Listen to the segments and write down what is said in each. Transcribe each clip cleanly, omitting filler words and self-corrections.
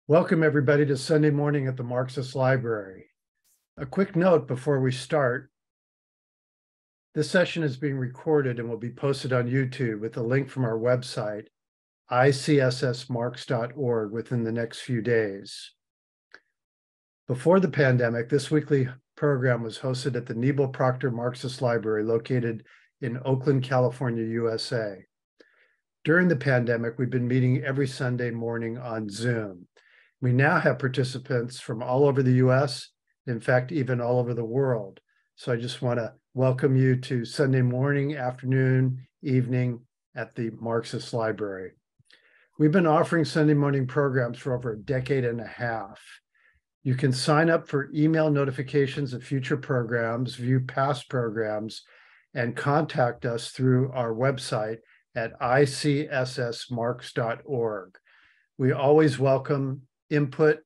Welcome everybody to Sunday morning at the Marxist Library. A quick note before we start. This session is being recorded and will be posted on YouTube with a link from our website, ICSSmarx.org, within the next few days. Before the pandemic, this weekly program was hosted at the Nebo Proctor Marxist Library located in Oakland, California, USA. During the pandemic, we've been meeting every Sunday morning on Zoom. We now have participants from all over the US, in fact, even all over the world. So I just want to welcome you to Sunday morning, afternoon, evening at the Marxist Library. We've been offering Sunday morning programs for over a decade and a half. You can sign up for email notifications of future programs, view past programs, and contact us through our website at ICSSmarx.org. We always welcome input,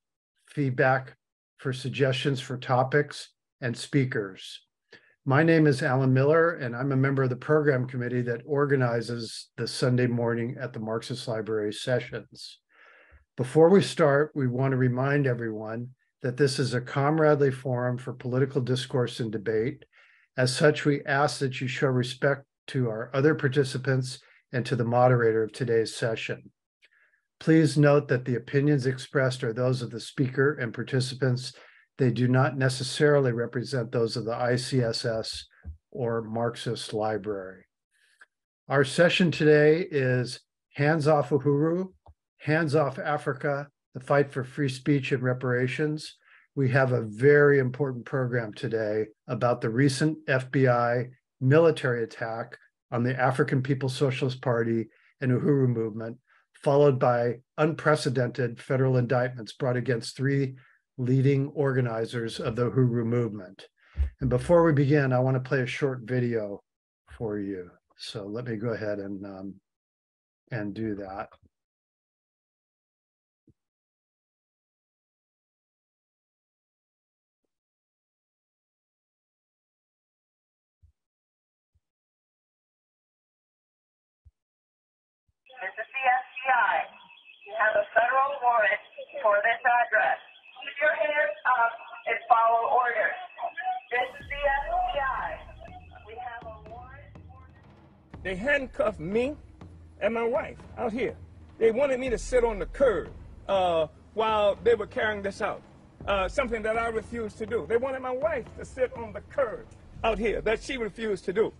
feedback for suggestions for topics and speakers. My name is Alan Miller, and I'm a member of the program committee that organizes the Sunday morning at the Marxist Library sessions. Before we start, we want to remind everyone that this is a comradely forum for political discourse and debate. As such, we ask that you show respect to our other participants and to the moderator of today's session. Please note that the opinions expressed are those of the speaker and participants. They do not necessarily represent those of the ICSS or Marxist Library. Our session today is Hands Off Uhuru, Hands Off Africa, the Fight for Free Speech and Reparations. We have a very important program today about the recent FBI military attack on the African People's Socialist Party and Uhuru Movement, followed by unprecedented federal indictments brought against three leading organizers of the Uhuru Movement. And before we begin, I want to play a short video for you. So let me go ahead and do that. This is the FBI. You have a federal warrant for this address. Keep your hands up and follow orders. This is the FBI. We have a warrant for this. They handcuffed me and my wife out here. They wanted me to sit on the curb while they were carrying this out, something that I refused to do. They wanted my wife to sit on the curb out here, that she refused to do.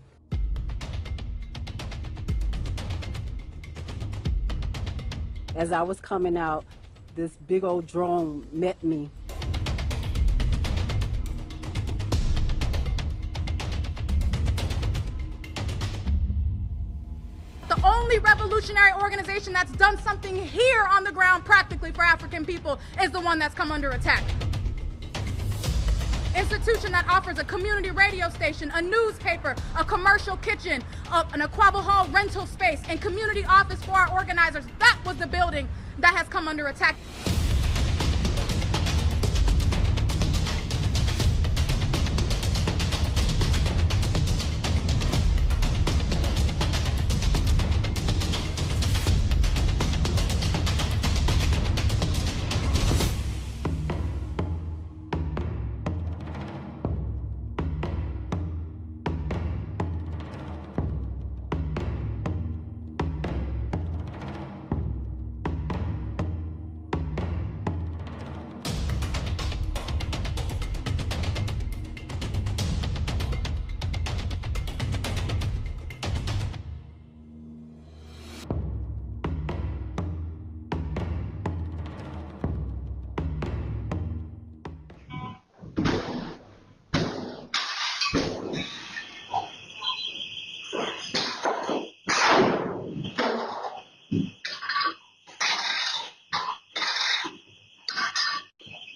As I was coming out, this big old drone met me. The only revolutionary organization that's done something here on the ground practically for African people is the one that's come under attack. Institution that offers a community radio station, a newspaper, a commercial kitchen, an Aquaba Hall rental space, and community office for our organizers. That was the building that has come under attack.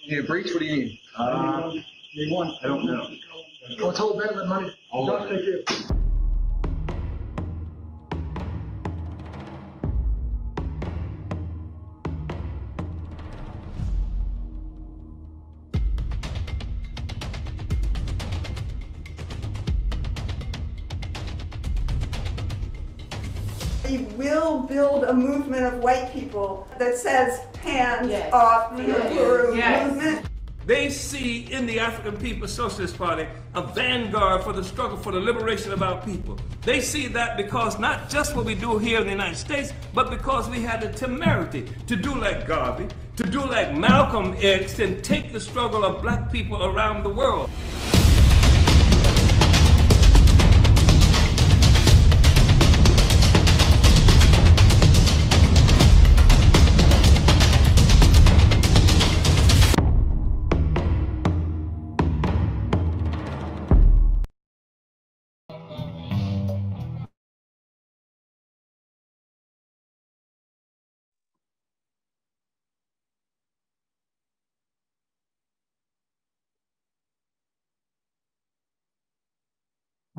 You need a breach? What do you need? Need one. I don't know. Let's hold that with money. Hold Thank you. We will build a movement of white people that says hands off the Uhuru Movement. They see in the African People's Socialist Party a vanguard for the struggle for the liberation of our people. They see that because not just what we do here in the United States, but because we had the temerity to do like Garvey, to do like Malcolm X, and take the struggle of black people around the world.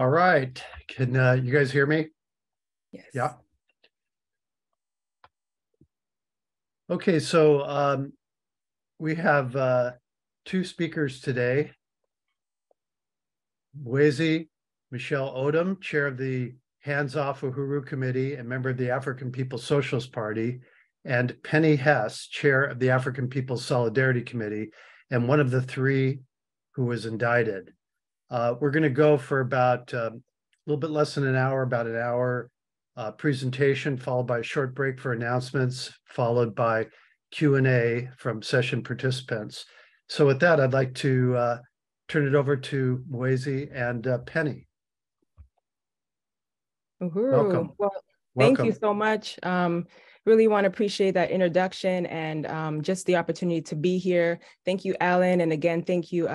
All right. Can you guys hear me? Yes. Yeah. Okay, so we have two speakers today. Mwezi Michelle Odom, chair of the Hands Off Uhuru Committee and member of the African People's Socialist Party, and Penny Hess, chair of the African People's Solidarity Committee, and one of the three who was indicted. We're going to go for about a little bit less than an hour, about an hour presentation, followed by a short break for announcements, followed by Q&A from session participants. So with that, I'd like to turn it over to Mwezi and Penny. Uhuru. Welcome. Well, thank you so much. Really want to appreciate that introduction and just the opportunity to be here. Thank you, Alan. And again, thank you,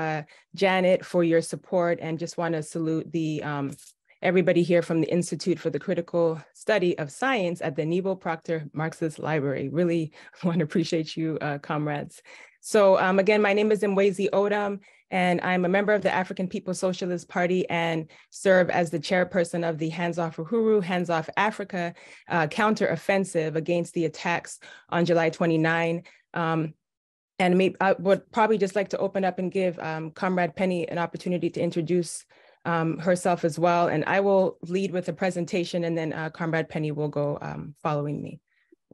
Janet, for your support, and just want to salute the everybody here from the Institute for the Critical Study of Science at the Nebo Proctor Marxist Library. Really want to appreciate you, comrades. So again, my name is Mwezi Odom, and I'm a member of the African People's Socialist Party and serve as the chairperson of the Hands Off Uhuru, Hands Off Africa counteroffensive against the attacks on July 29. And I would probably just like to open up and give Comrade Penny an opportunity to introduce herself as well. And I will lead with a presentation, and then Comrade Penny will go following me.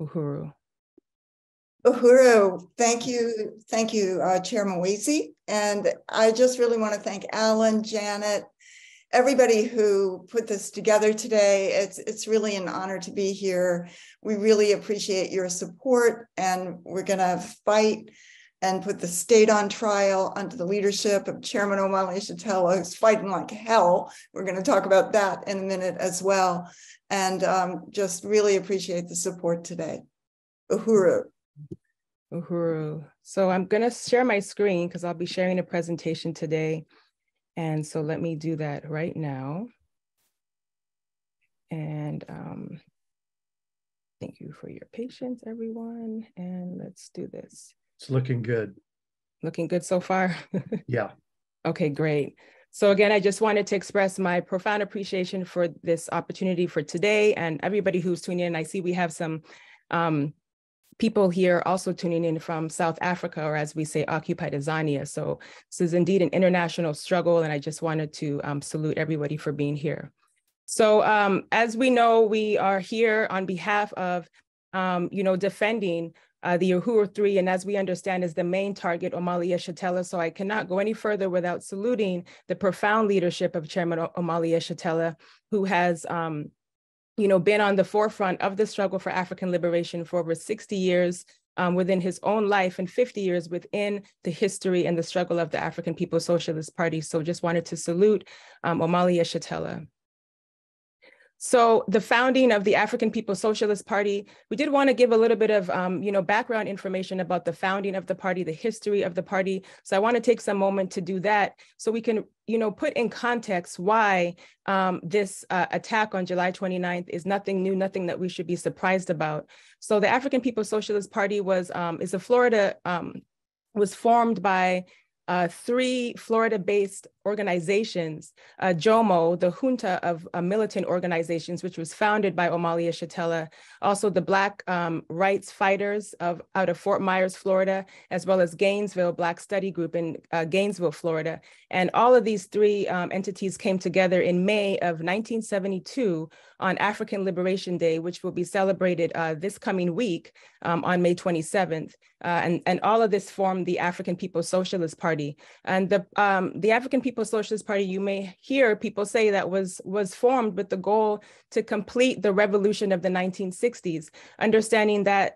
Uhuru. Uhuru, thank you, Chair Mwezi. And I just really want to thank Alan, Janet, everybody who put this together today. It's really an honor to be here. We really appreciate your support, and we're going to fight and put the state on trial under the leadership of Chairman Omali Yeshitela, who's fighting like hell. We're going to talk about that in a minute as well. And just really appreciate the support today. Uhuru. Uhuru. So I'm going to share my screen because I'll be sharing a presentation today. And so let me do that right now. And thank you for your patience, everyone. And let's do this. It's looking good. Looking good so far? Yeah. Okay, great. So again, I just wanted to express my profound appreciation for this opportunity for today and everybody who's tuning in. I see we have some people here also tuning in from South Africa, or as we say, occupied Azania. So this is indeed an international struggle, and I just wanted to salute everybody for being here. So as we know, we are here on behalf of, defending the Uhuru 3, and as we understand is the main target, Omali Yeshitela. So I cannot go any further without saluting the profound leadership of Chairman Omali Yeshitela, who has been on the forefront of the struggle for African liberation for over 60 years within his own life and 50 years within the history and the struggle of the African People's Socialist Party. So just wanted to salute Omali Yeshitela. So the founding of the African People's Socialist Party, we did want to give a little bit of, background information about the founding of the party, the history of the party. So I want to take some moment to do that so we can, put in context why this attack on July 29th is nothing new, nothing that we should be surprised about. So the African People's Socialist Party was formed by 3 Florida-based organizations, JOMO, the junta of militant organizations, which was founded by Omali Yeshitela, also the Black rights fighters out of Fort Myers, Florida, as well as Gainesville Black Study Group in Gainesville, Florida. And all of these three entities came together in May of 1972 on African Liberation Day, which will be celebrated this coming week on May 27th. And all of this formed the African People's Socialist Party. And the African People's Socialist Party, you may hear people say that was formed with the goal to complete the revolution of the 1960s, understanding that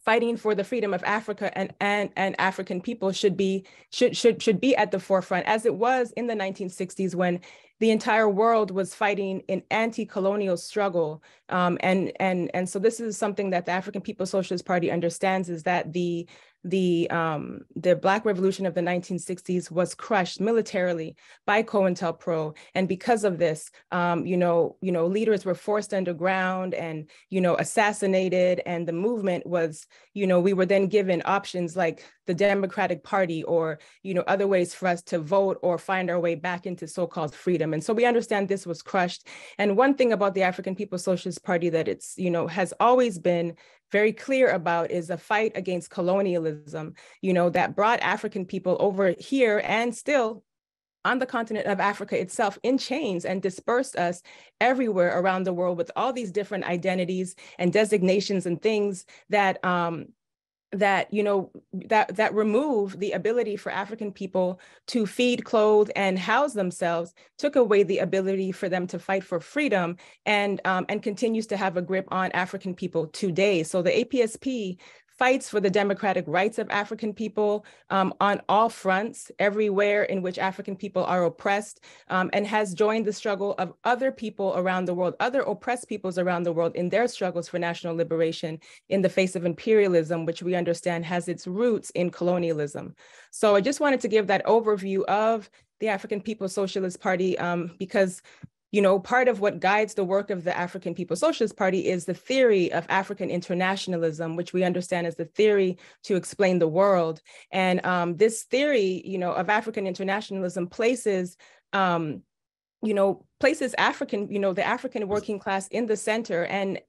fighting for the freedom of Africa and African people should be at the forefront, as it was in the 1960s when the entire world was fighting an anti-colonial struggle. And so this is something that the African People's Socialist Party understands, is that the Black Revolution of the 1960s was crushed militarily by COINTELPRO, and because of this, leaders were forced underground and assassinated, and the movement was, we were then given options like the Democratic Party or other ways for us to vote or find our way back into so-called freedom. And so we understand this was crushed. And one thing about the African People's Socialist Party that it's has always been very clear about is a fight against colonialism, that brought African people over here and still on the continent of Africa itself in chains and dispersed us everywhere around the world with all these different identities and designations and things that remove the ability for African people to feed, clothe, and house themselves, took away the ability for them to fight for freedom, and continues to have a grip on African people today. So the APSP fights for the democratic rights of African people on all fronts, everywhere in which African people are oppressed, and has joined the struggle of other people around the world, other oppressed peoples around the world in their struggles for national liberation in the face of imperialism, which we understand has its roots in colonialism. So I just wanted to give that overview of the African People's Socialist Party because part of what guides the work of the African People's Socialist Party is the theory of African internationalism, which we understand as the theory to explain the world. And this theory, of African internationalism places African, the African working class in the center and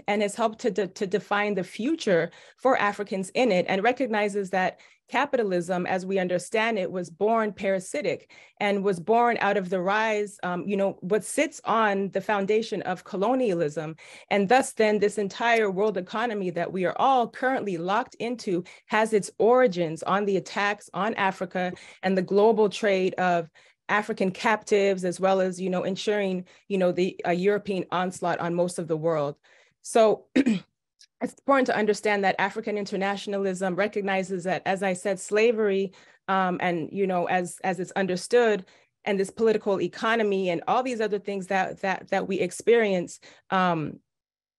has helped to define the future for Africans in it, and recognizes that capitalism, as we understand it, was born parasitic and was born out of the rise, what sits on the foundation of colonialism. And thus then this entire world economy that we are all currently locked into has its origins on the attacks on Africa and the global trade of African captives, as well as, ensuring, the European onslaught on most of the world. So it's important to understand that African internationalism recognizes that, as I said, slavery and, as it's understood, and this political economy and all these other things that we experience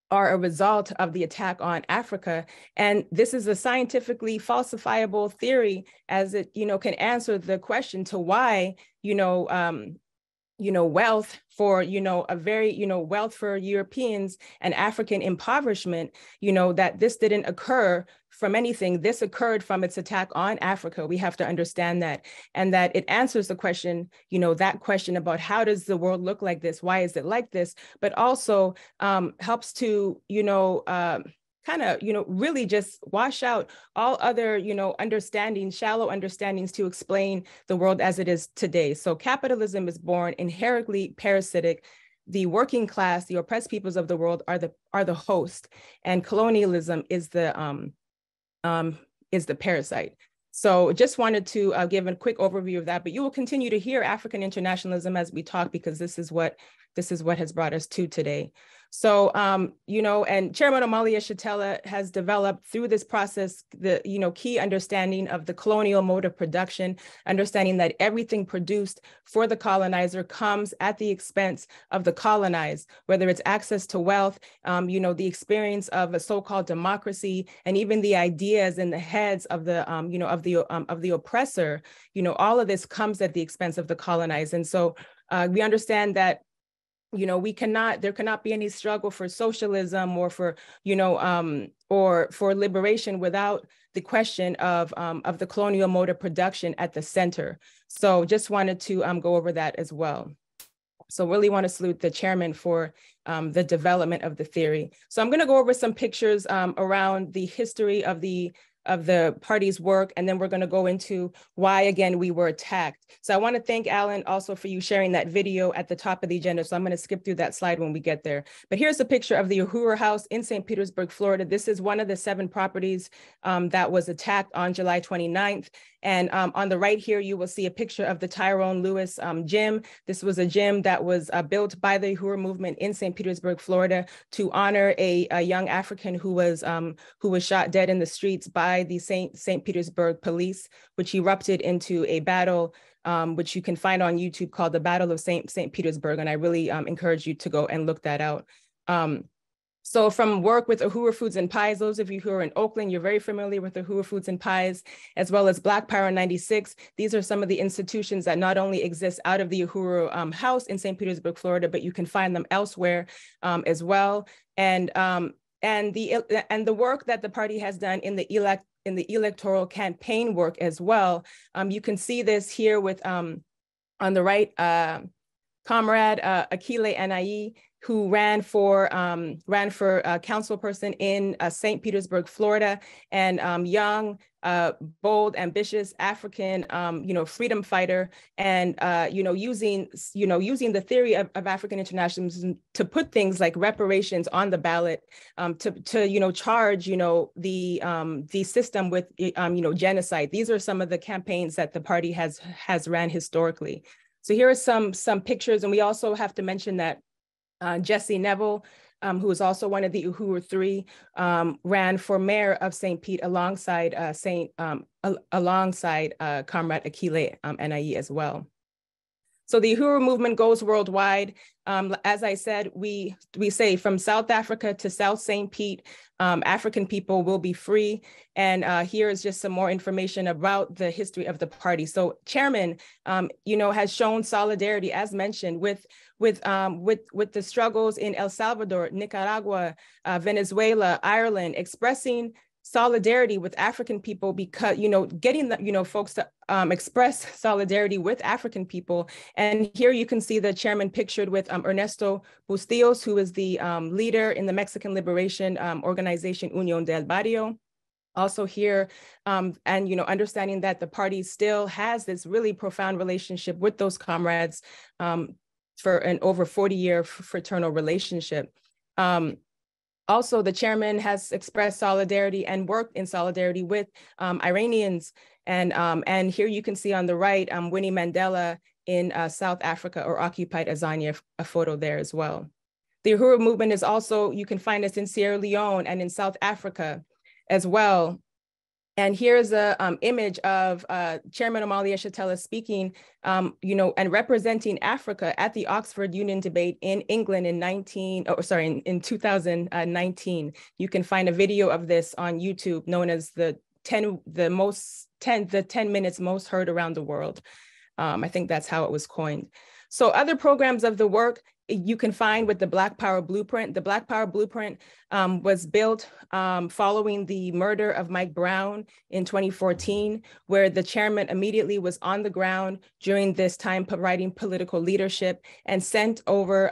are a result of the attack on Africa. And this is a scientifically falsifiable theory, as it, can answer the question to why, wealth for, a very, wealth for Europeans and African impoverishment, that this didn't occur from anything. This occurred from its attack on Africa. We have to understand that, and that it answers the question, that question about how does the world look like this? Why is it like this? But also helps to, really just wash out all other, understandings, shallow understandings to explain the world as it is today. So capitalism is born inherently parasitic. The working class, the oppressed peoples of the world are the host, and colonialism is the parasite. So just wanted to give a quick overview of that, but you will continue to hear African internationalism as we talk, because this is what has brought us to today. So, and Chairman Omali Yeshitela has developed through this process the, key understanding of the colonial mode of production, understanding that everything produced for the colonizer comes at the expense of the colonized, whether it's access to wealth, the experience of a so-called democracy, and even the ideas in the heads of the, of the oppressor, all of this comes at the expense of the colonized. And so we understand that there cannot be any struggle for socialism or for, or for liberation without the question of the colonial mode of production at the center. So just wanted to go over that as well. So really want to salute the chairman for the development of the theory. So I'm going to go over some pictures around the history of the party's work, and then we're going to go into why, again, we were attacked. So I want to thank Alan also for you sharing that video at the top of the agenda. So I'm going to skip through that slide when we get there. But here's a picture of the Uhuru House in St. Petersburg, Florida. This is one of the 7 properties that was attacked on July 29th. And on the right here, you will see a picture of the Tyrone Lewis gym. This was a gym that was built by the Uhuru Movement in St. Petersburg, Florida, to honor a young African who was shot dead in the streets by the St. Petersburg police, which erupted into a battle, which you can find on YouTube, called the Battle of St. Petersburg. And I really encourage you to go and look that out. So from work with Uhuru Foods and Pies, those of you who are in Oakland, you're very familiar with Uhuru Foods and Pies, as well as Black Power 96. These are some of the institutions that not only exist out of the Uhuru House in St. Petersburg, Florida, but you can find them elsewhere as well. And the work that the party has done in the electoral campaign work as well. You can see this here with, on the right, Comrade Akile Anai, who ran for councilperson in St. Petersburg, Florida, and young, bold, ambitious African, freedom fighter, and using the theory of African internationalism to put things like reparations on the ballot, to charge the system with genocide. These are some of the campaigns that the party has ran historically. So here are some pictures, and we also have to mention that Jesse Neville, who is also one of the Uhuru Three, ran for mayor of St. Pete alongside Comrade Akile Anai as well. So the Uhuru movement goes worldwide. As I said, we say from South Africa to South St. Pete, African people will be free. And here is just some more information about the history of the party. So Chairman, has shown solidarity, as mentioned, with the struggles in El Salvador, Nicaragua, Venezuela, Ireland, expressing solidarity with African people, because, getting the, folks to express solidarity with African people. And here you can see the chairman pictured with Ernesto Bustillos, who is the leader in the Mexican Liberation Organization Unión del Barrio. Also here, and understanding that the party still has this really profound relationship with those comrades for an over 40-year fraternal relationship. Also, the chairman has expressed solidarity and worked in solidarity with Iranians. And here you can see on the right, Winnie Mandela in South Africa, or occupied Azania, a photo there as well. The Uhuru movement is also, you can find us in Sierra Leone and in South Africa as well. And here's an image of Chairman Omali Yeshitela speaking, and representing Africa at the Oxford Union debate in England in 2019. You can find a video of this on YouTube, known as the 10 minutes most heard around the world. I think that's how it was coined. So other programs of the work you can find with the Black Power Blueprint. The Black Power Blueprint was built following the murder of Mike Brown in 2014, where the chairman immediately was on the ground during this time providing political leadership, and sent over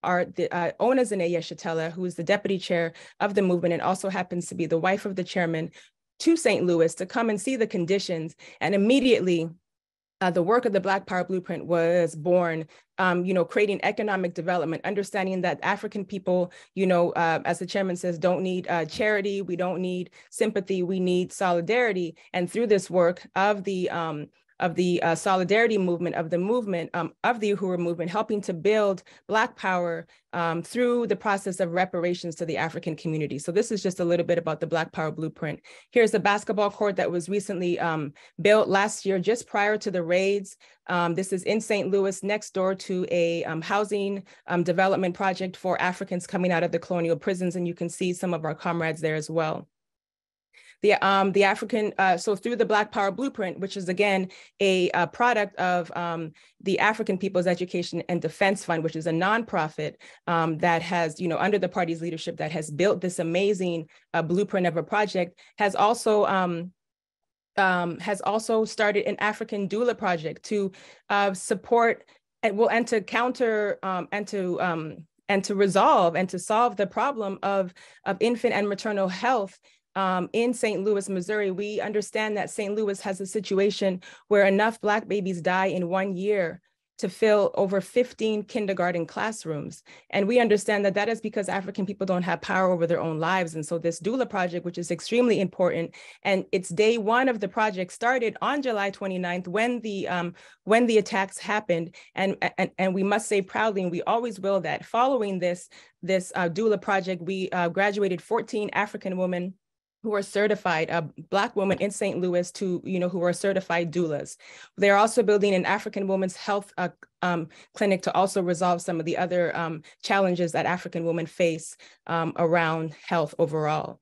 Onazane Yeshitela, who is the deputy chair of the movement and also happens to be the wife of the chairman, to St. Louis to come and see the conditions. And immediately, the work of the Black Power Blueprint was born, creating economic development, understanding that African people, as the chairman says, don't need charity, we don't need sympathy, we need solidarity. And through this work of the solidarity movement, of the Uhuru movement, helping to build Black power through the process of reparations to the African community. So this is just a little bit about the Black Power Blueprint. Here's the basketball court that was recently built last year, just prior to the raids. This is in St. Louis, next door to a housing development project for Africans coming out of the colonial prisons. And you can see some of our comrades there as well. The African, so through the Black Power Blueprint, which is again a product of the African People's Education and Defense Fund, which is a nonprofit that has, under the party's leadership, that has built this amazing blueprint of a project, has also started an African doula project to support and to counter and to resolve and to solve the problem of infant and maternal health in St. Louis, Missouri. We understand that St. Louis has a situation where enough Black babies die in 1 year to fill over 15 kindergarten classrooms. And we understand that that is because African people don't have power over their own lives. And so this doula project, which is extremely important, and it's day one of the project, started on July 29th when the attacks happened. And we must say proudly, and we always will, that following this doula project, we graduated 14 African women who are certified, Black women in St. Louis, who are certified doulas. They're also building an African women's health clinic to also resolve some of the other challenges that African women face around health overall.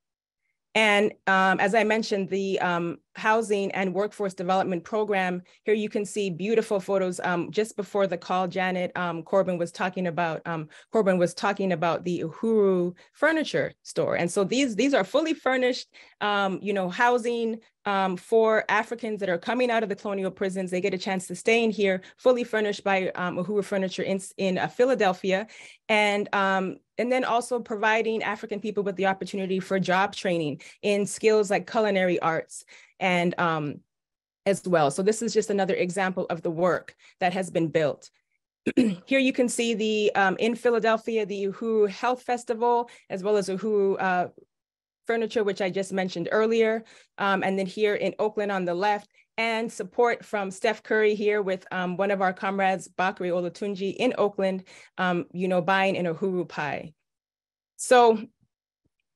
And as I mentioned, the Housing and Workforce Development Program, here you can see beautiful photos. Just before the call, Janet, Corbin was talking about the Uhuru furniture store. And so these are fully furnished, housing for Africans that are coming out of the colonial prisons. They get a chance to stay in here, fully furnished by Uhuru Furniture in Philadelphia. And then also providing African people with the opportunity for job training in skills like culinary arts and as well. So this is just another example of the work that has been built. Here you can see in Philadelphia, the Uhuru Health Festival, as well as Uhuru Furniture, which I just mentioned earlier. And then here in Oakland on the left, and support from Steph Curry here with one of our comrades, Bakari Olatunji in Oakland, buying an Uhuru pie. So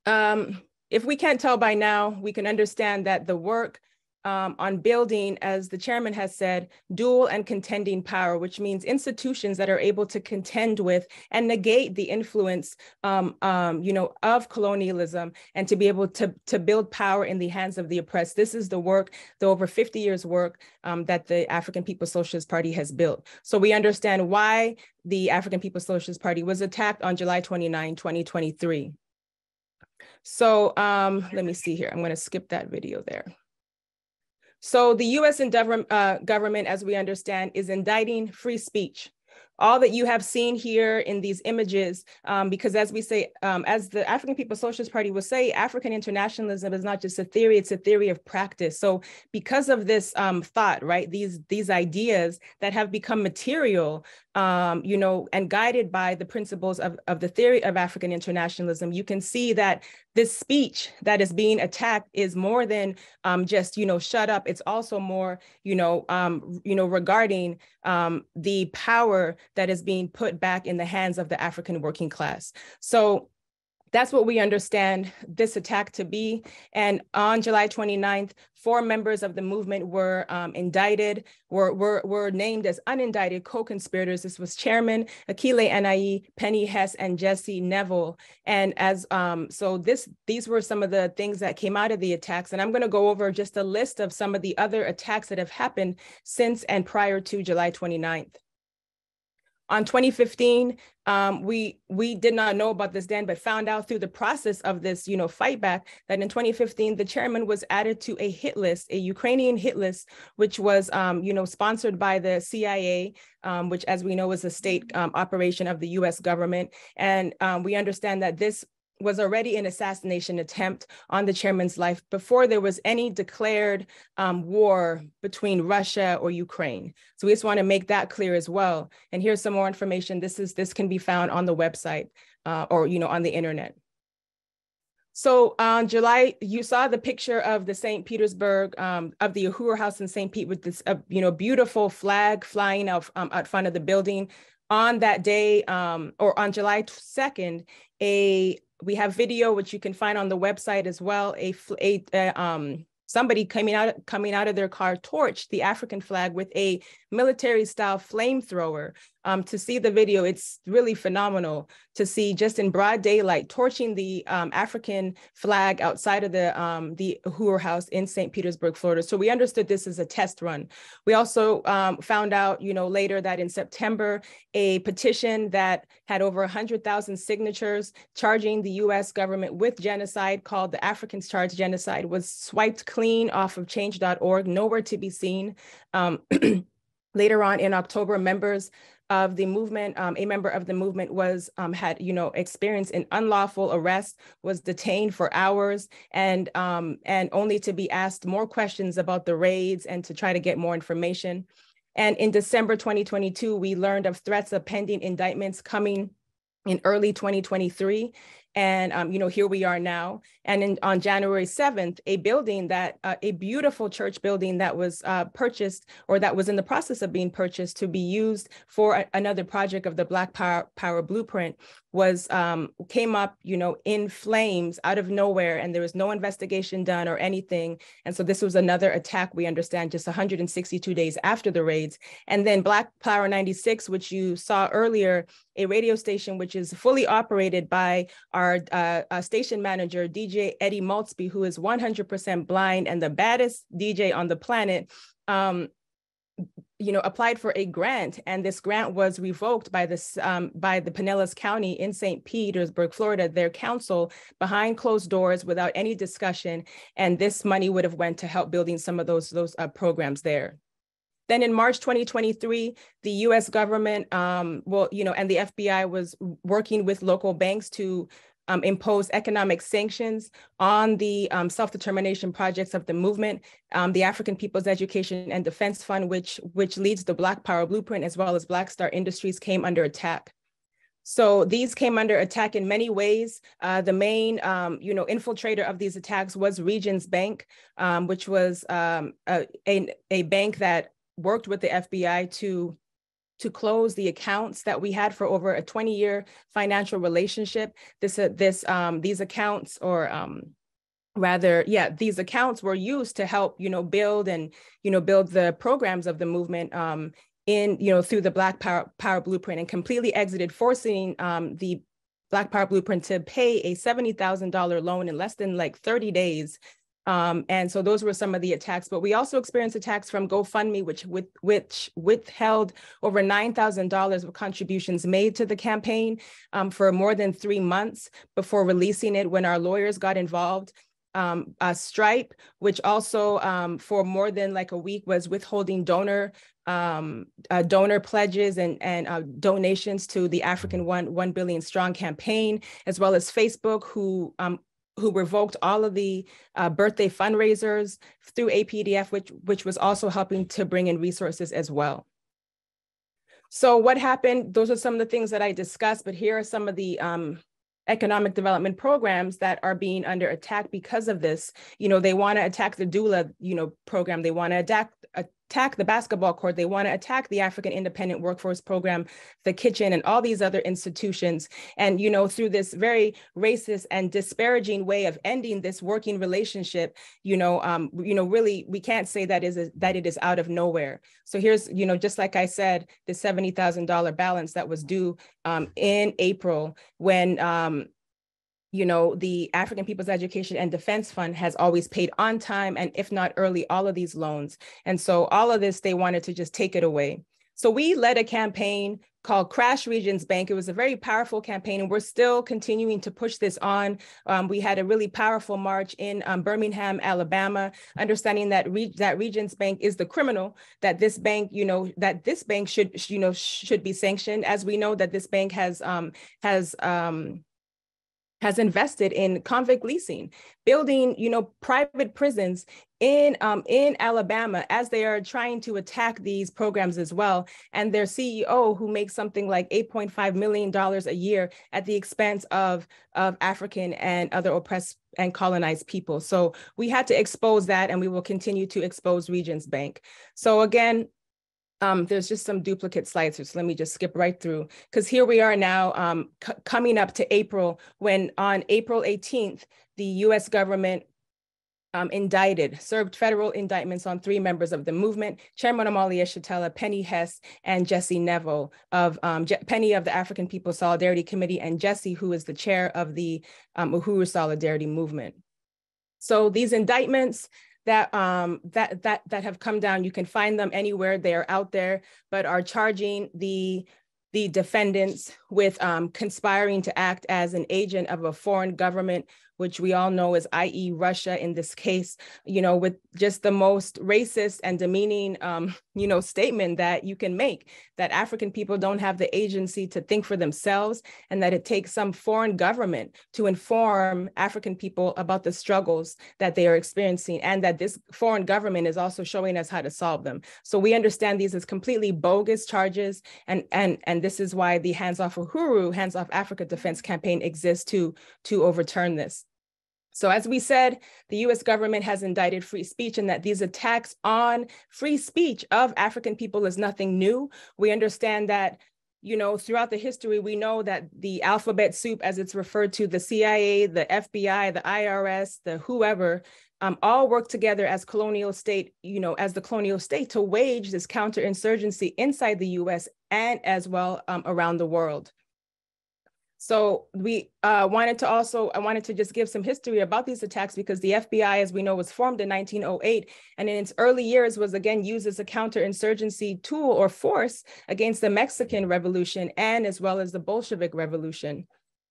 if we can't tell by now, we can understand that the work on building, as the chairman has said, dual and contending power, which means institutions that are able to contend with and negate the influence, of colonialism, and to be able to build power in the hands of the oppressed. This is the work, the over 50 years work that the African People's Socialist Party has built. So we understand why the African People's Socialist Party was attacked on July 29, 2023. So let me see here. I'm going to skip that video there. So the US government, as we understand, is indicting free speech. All that you have seen here in these images, because as we say, as the African People's Socialist Party will say, African internationalism is not just a theory, it's a theory of practice. So because of this thought, right, these ideas that have become material, and guided by the principles of the theory of African internationalism, you can see that this speech that is being attacked is more than just, shut up. It's also more, regarding the power that is being put back in the hands of the African working class. So that's what we understand this attack to be. And on July 29th, 4 members of the movement were indicted, were named as unindicted co-conspirators. This was Chairman Akile Anai, Penny Hess, and Jesse Neville. And these were some of the things that came out of the attacks. And I'm going to go over just a list of some of the other attacks that have happened since and prior to July 29th. On 2015, we did not know about this then, but found out through the process of this, fight back, that in 2015, the chairman was added to a hit list, a Ukrainian hit list, which was, sponsored by the CIA, which, as we know, is a state operation of the US government. And we understand that this was already an assassination attempt on the chairman's life before there was any declared war between Russia or Ukraine. So we just want to make that clear as well. And here's some more information. This can be found on the website or on the internet. So on July, you saw the picture of the St. Petersburg, of the Uhuru House in St. Pete with this beautiful flag flying out front of the building. On that day, or on July 2nd, we have video, which you can find on the website as well. Somebody coming out of their car torched the African flag with a military-style flamethrower to see the video, it's really phenomenal to see just in broad daylight torching the African flag outside of the Uhuru House in St. Petersburg, Florida. So we understood this as a test run. We also found out, later that in September, a petition that had over 100,000 signatures charging the US government with genocide, called the Africans Charge Genocide, was swiped clean off of change.org, nowhere to be seen. Later on in October, members of the movement, a member of the movement was had experienced an unlawful arrest, was detained for hours, and only to be asked more questions about the raids and to try to get more information. And in December 2022, we learned of threats of pending indictments coming in early 2023. And, here we are now. And on January 7th, a building that, a beautiful church building that was purchased, or that was in the process of being purchased to be used for another project of the Black Power Blueprint, was came up, in flames out of nowhere, and there was no investigation done or anything. And so this was another attack, we understand, just 162 days after the raids. And then Black Power 96, which you saw earlier, a radio station which is fully operated by our station manager, DJ Eddie Maltzby, who is 100% blind and the baddest DJ on the planet, applied for a grant, and this grant was revoked by the Pinellas County in St. Petersburg, Florida, their council, behind closed doors without any discussion. And this money would have went to help building some of those programs there. Then in March 2023, the US government, and the FBI was working with local banks to impose economic sanctions on the self-determination projects of the movement. The African People's Education and Defense Fund, which leads the Black Power Blueprint, as well as Black Star Industries, came under attack. So these came under attack in many ways. The main, infiltrator of these attacks was Regions Bank, which was a bank that worked with the FBI to close the accounts that we had for over a 20-year financial relationship. These accounts, these accounts were used to help, build the programs of the movement through the Black Power Blueprint, and completely exited, forcing the Black Power Blueprint to pay a $70,000 loan in less than 30 days. And so those were some of the attacks, but we also experienced attacks from GoFundMe, which withheld over $9,000 of contributions made to the campaign for more than 3 months before releasing it when our lawyers got involved. Stripe, which also for more than a week was withholding donor pledges and donations to the African 1 Billion Strong campaign, as well as Facebook, who revoked all of the birthday fundraisers through APDF, which was also helping to bring in resources as well. So what happened? Those are some of the things that I discussed, but here are some of the economic development programs that are being under attack because of this. They want to attack the doula, program. They want to attack the basketball court. They want to attack the African Independent Workforce Program, the kitchen, and all these other institutions. And, through this very racist and disparaging way of ending this working relationship, really, we can't say that it is out of nowhere. So here's, just like I said, the $70,000 balance that was due in April, when the African People's Education and Defense Fund has always paid on time, and if not early, all of these loans. And so all of this, they wanted to just take it away. So we led a campaign called Crash Regions Bank. It was a very powerful campaign, and we're still continuing to push this on. We had a really powerful march in Birmingham, Alabama, understanding that Regions Bank is the criminal, that this bank, should be sanctioned, as we know that this bank has invested in convict leasing, building, private prisons in Alabama, as they are trying to attack these programs as well. And their CEO, who makes something like $8.5 million a year at the expense of African and other oppressed and colonized people. So we had to expose that, and we will continue to expose Regions Bank. So again, there's just some duplicate slides here, so let me just skip right through, because here we are now coming up to April, when on April 18th, the US government indicted, served federal indictments on 3 members of the movement, Chairman Omali Yeshitela, Penny Hess, and Jesse Neville of Penny of the African People's Solidarity Committee, and Jesse, who is the chair of the Uhuru Solidarity Movement. So these indictments that have come down, you can find them anywhere, they are out there, but are charging the defendants with conspiring to act as an agent of a foreign government, which we all know is, i.e. Russia in this case, you know, with just the most racist and demeaning, you know, statement that you can make, that African people don't have the agency to think for themselves, and that it takes some foreign government to inform African people about the struggles that they are experiencing, and that this foreign government is also showing us how to solve them. So we understand these as completely bogus charges, and this is why the Hands Off Uhuru, Hands Off Africa Defense Campaign exists to overturn this. So as we said, the US government has indicted free speech, and that these attacks on free speech of African people is nothing new. We understand that, you know, throughout the history, we know that the alphabet soup, as it's referred to, the CIA, the FBI, the IRS, the whoever, all work together as colonial state, you know, as the colonial state to wage this counterinsurgency inside the US and as well around the world. So we I wanted to just give some history about these attacks, because the FBI, as we know, was formed in 1908, and in its early years was again used as a counterinsurgency tool or force against the Mexican Revolution and as well as the Bolshevik Revolution.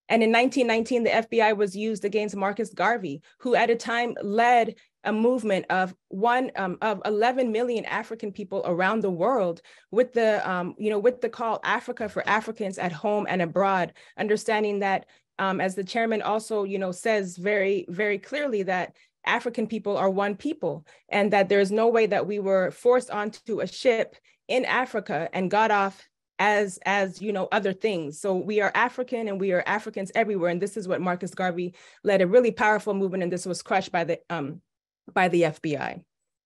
And in 1919, the FBI was used against Marcus Garvey, who at a time led a movement of 11 million African people around the world with the, you know, with the call Africa for Africans at home and abroad, understanding that, as the chairman also, you know, says very, very clearly, that African people are one people, and that there's no way that we were forced onto a ship in Africa and got off as you know, other things. So we are African, and we are Africans everywhere. And this is what Marcus Garvey led, a really powerful movement, and this was crushed by the FBI.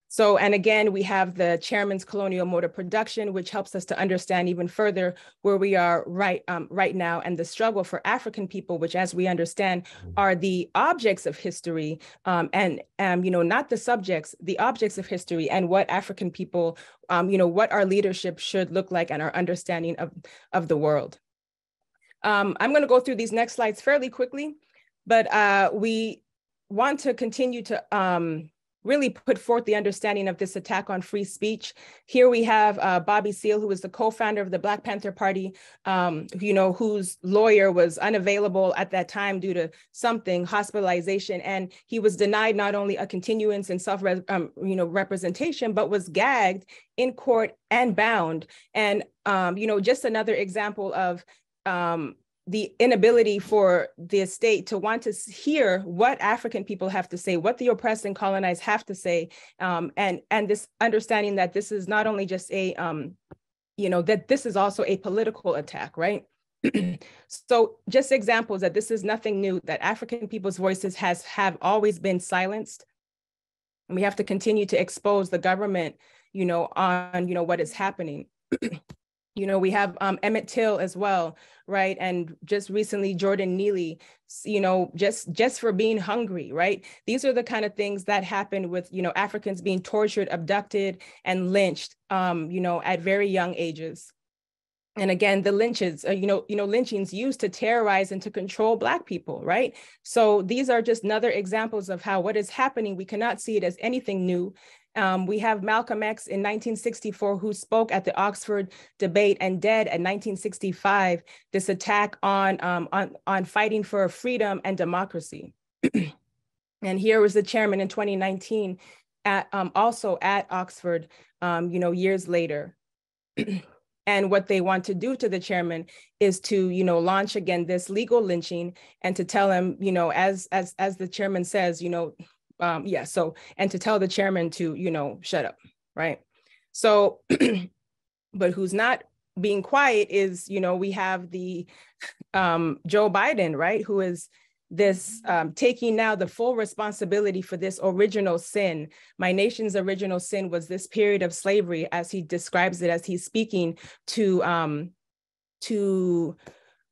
So, and again, we have the chairman's colonial mode of production, which helps us to understand even further where we are right now, and the struggle for African people, which, as we understand, are the objects of history, and you know, not the subjects, the objects of history, and what African people, you know, what our leadership should look like, and our understanding of the world. I'm going to go through these next slides fairly quickly, but we want to continue to really put forth the understanding of this attack on free speech. Here we have Bobby Seale, who is the co-founder of the Black Panther Party, you know, whose lawyer was unavailable at that time due to something, hospitalization, and he was denied not only a continuance in you know, representation, but was gagged in court and bound. And you know, just another example of the inability for the state to want to hear what African people have to say, what the oppressed and colonized have to say, and this understanding that this is not only just a, you know, that this is also a political attack, right? So just examples that this is nothing new, that African people's voices have always been silenced. And we have to continue to expose the government, you know, on, you know, what is happening. You know, we have Emmett Till as well, right? And just recently, Jordan Neely, you know, just for being hungry, right? These are the kind of things that happen with, you know, Africans being tortured, abducted, and lynched, you know, at very young ages. And again, the lynches, you know, lynchings used to terrorize and to control Black people, right? So these are just another examples of how what is happening, we cannot see it as anything new. We have Malcolm X in 1964, who spoke at the Oxford debate and dead in 1965, this attack on fighting for freedom and democracy. And here was the chairman in 2019, also at Oxford, you know, years later. And what they want to do to the chairman is to, you know, launch again this legal lynching, and to tell him, you know, as the chairman says, you know, yeah, so, and to tell the chairman to, you know, shut up, right? So, but who's not being quiet is, you know, we have the Joe Biden, right? Who is this taking now the full responsibility for this original sin. My nation's original sin was this period of slavery, as he describes it, as he's speaking to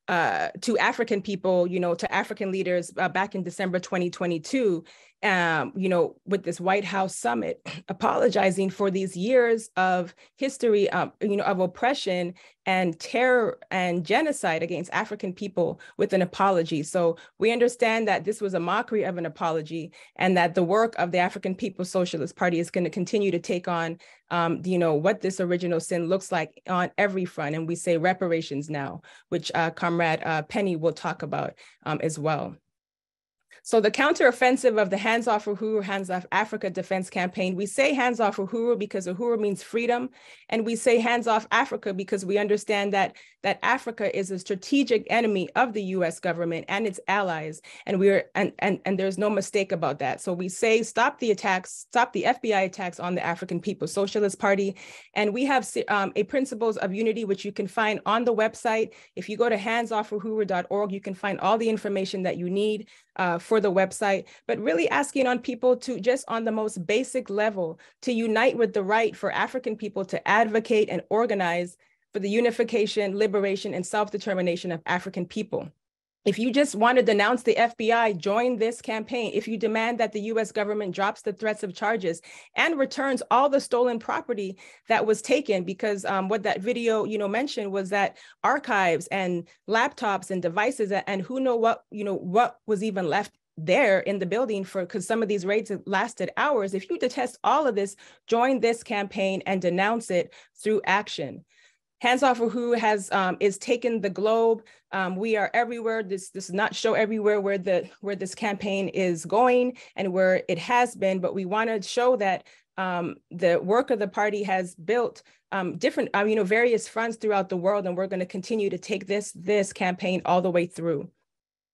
to African people, to African leaders back in December 2022, with this White House summit, apologizing for these years of history, of oppression and terror and genocide against African people with an apology. So we understand that this was a mockery of an apology, and that the work of the African People's Socialist Party is going to continue to take on, what this original sin looks like on every front. And we say reparations now, which Comrade Penny will talk about as well. So the counteroffensive of the Hands Off Uhuru, Hands Off Africa Defense Campaign, we say Hands Off Uhuru because Uhuru means freedom. And we say Hands Off Africa because we understand that Africa is a strategic enemy of the US government and its allies. And there's no mistake about that. So we say stop the attacks, stop the FBI attacks on the African People's Socialist Party. And we have a Principles of Unity, which you can find on the website. If you go to handsoffuhuru.org, you can find all the information that you need for the website, but really asking on people to just on the most basic level to unite with the right for African people to advocate and organize for the unification, liberation, and self-determination of African people. If you just want to denounce the FBI, join this campaign. If you demand that the US government drops the threats of charges and returns all the stolen property that was taken, because what that video mentioned was that archives and laptops and devices and who know what was even left there in the building because some of these raids lasted hours. If you detest all of this, join this campaign and denounce it through action. Hands Off Uhuru is taking the globe. We are everywhere. This does not show everywhere where this campaign is going and where it has been, but we want to show that the work of the party has built different, various fronts throughout the world, and we're going to continue to take this campaign all the way through.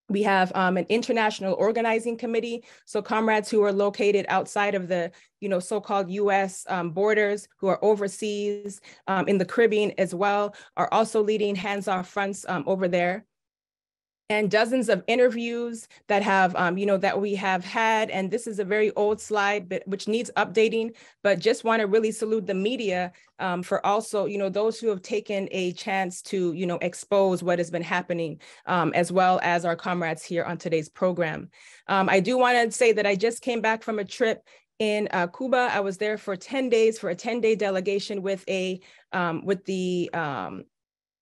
We have an international organizing committee. So comrades who are located outside of the so-called US borders, who are overseas in the Caribbean as well, are also leading Hands Off fronts over there. And dozens of interviews that have, that we have had. And this is a very old slide, but which needs updating, but just want to really salute the media for also, those who have taken a chance to, expose what has been happening, as well as our comrades here on today's program. I do want to say that I just came back from a trip in Cuba. I was there for 10 days for a 10-day delegation with the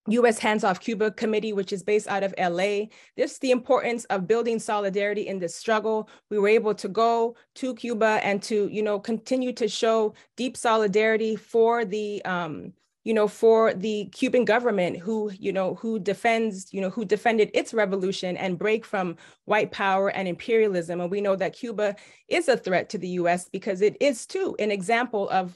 US Hands Off Cuba Committee, which is based out of LA. This is the importance of building solidarity in this struggle. We were able to go to Cuba and to, continue to show deep solidarity for the, for the Cuban government who defended its revolution and break from white power and imperialism. And we know that Cuba is a threat to the US because it is too an example of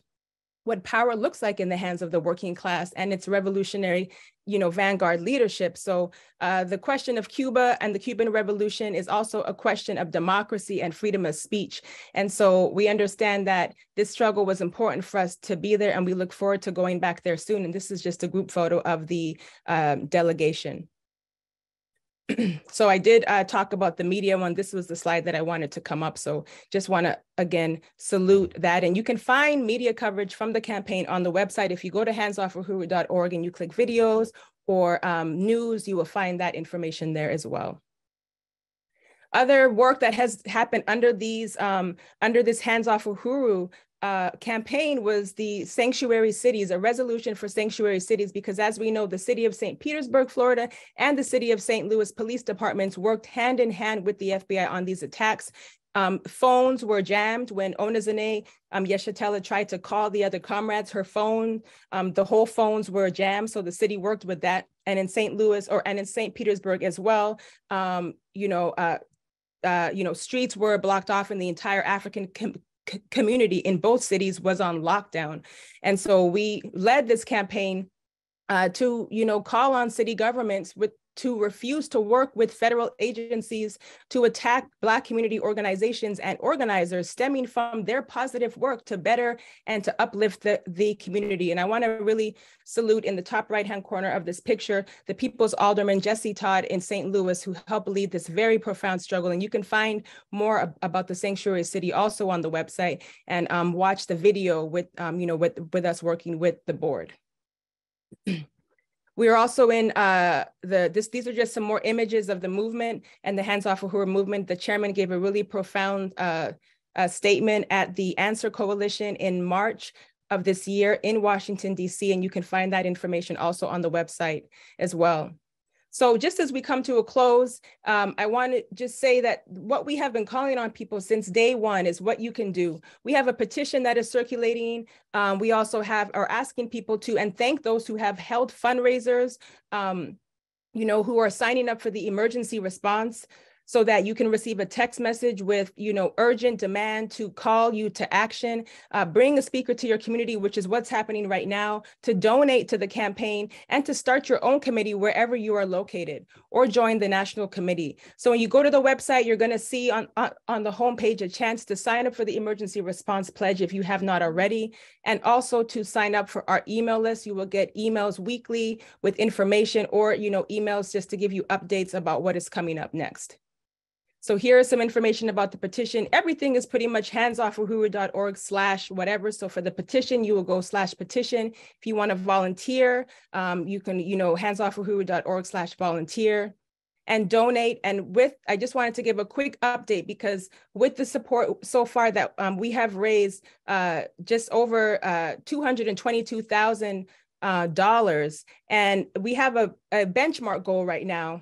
what power looks like in the hands of the working class and its revolutionary, vanguard leadership. So the question of Cuba and the Cuban Revolution is also a question of democracy and freedom of speech. And so we understand that this struggle was important for us to be there, and we look forward to going back there soon. And this is just a group photo of the delegation. So I did talk about the media one. This was the slide that I wanted to come up. So just want to, again, salute that. And you can find media coverage from the campaign on the website. If you go to handsoffuhuru.org and you click videos or news, you will find that information there as well. Other work that has happened under this Hands Off Uhuru campaign was the sanctuary cities, a resolution for sanctuary cities, because as we know, the city of St. Petersburg, Florida, and the city of St. Louis police departments worked hand in hand with the FBI on these attacks. Phones were jammed when Omali Yeshitela tried to call the other comrades. Her phone, the whole phones were jammed. So the city worked with that. And in St. Louis and in St. Petersburg as well, streets were blocked off, and the entire African community in both cities was on lockdown. And so we led this campaign to, call on city governments to refuse to work with federal agencies to attack Black community organizations and organizers stemming from their positive work to better and to uplift the community. And I want to really salute in the top right-hand corner of this picture, the People's Alderman Jesse Todd in St. Louis, who helped lead this very profound struggle. And you can find more about the sanctuary city also on the website, and watch the video with us working with the board. We are also in these are just some more images of the movement and the Hands Off Uhuru movement. The chairman gave a really profound statement at the Answer Coalition in March of this year in Washington, D.C., and you can find that information also on the website as well. So just as we come to a close, I want to just say that what we have been calling on people since day one is what you can do. We have a petition that is circulating. We also are asking people to, and thank those who have held fundraisers, who are signing up for the emergency response, so that you can receive a text message with, urgent demand to call you to action, bring a speaker to your community, which is what's happening right now, to donate to the campaign, and to start your own committee wherever you are located, or join the national committee. So when you go to the website, you're going to see on the homepage a chance to sign up for the emergency response pledge if you have not already, and also to sign up for our email list. You will get emails weekly with information, or emails just to give you updates about what is coming up next. So here is some information about the petition. Everything is pretty much handsoffuhuru.org/whatever. So for the petition, you will go /petition. If you want to volunteer, you can, handsoffuhuru.org/volunteer and donate. And I just wanted to give a quick update, because with the support so far that we have raised just over $222,000, and we have a benchmark goal right now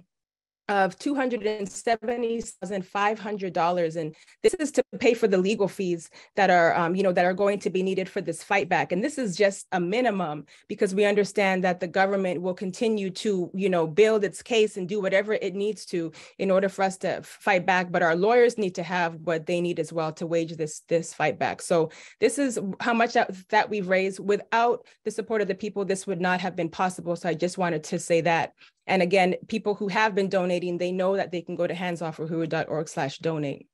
of $270,500, and this is to pay for the legal fees that are, that are going to be needed for this fight back. And this is just a minimum, because we understand that the government will continue to, build its case and do whatever it needs to in order for us to fight back. But our lawyers need to have what they need as well to wage this fight back. So this is how much that we've raised. Without the support of the people, this would not have been possible. So I just wanted to say that. And again, people who have been donating, they know that they can go to handsoffuhuru.org/donate.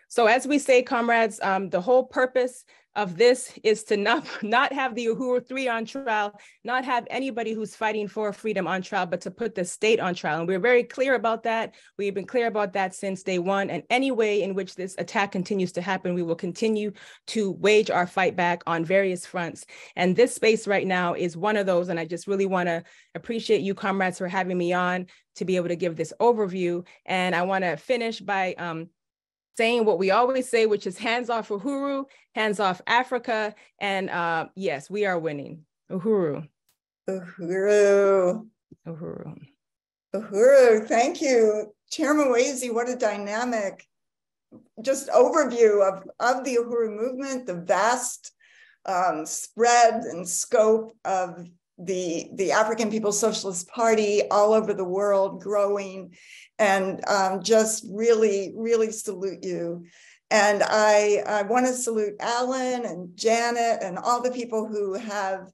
So as we say, comrades, the whole purpose of this is to not have the Uhuru 3 on trial, not have anybody who's fighting for freedom on trial, but to put the state on trial. And we're very clear about that. We've been clear about that since day one. And any way in which this attack continues to happen, we will continue to wage our fight back on various fronts. And this space right now is one of those. And I just really want to appreciate you, comrades, for having me on to be able to give this overview. And I want to finish by saying what we always say, which is hands off Uhuru, hands off Africa, and yes, we are winning. Uhuru. Uhuru. Uhuru. Uhuru, thank you. Chairman Mwezi, what a dynamic just overview of the Uhuru movement, the vast spread and scope of the African People's Socialist Party all over the world, growing, and just really, really salute you. And I want to salute Alan and Janet and all the people who have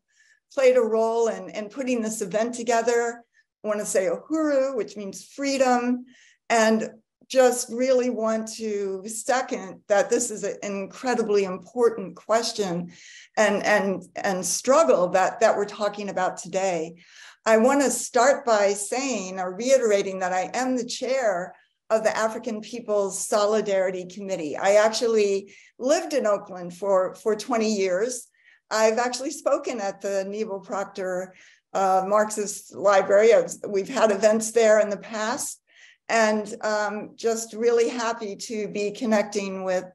played a role in putting this event together. I want to say Uhuru, which means freedom, and just really want to second that this is an incredibly important question and struggle that we're talking about today. I want to start by saying or reiterating that I am the chair of the African People's Solidarity Committee. I actually lived in Oakland for 20 years. I've actually spoken at the Neville Proctor Marxist Library. We've had events there in the past, and just really happy to be connecting with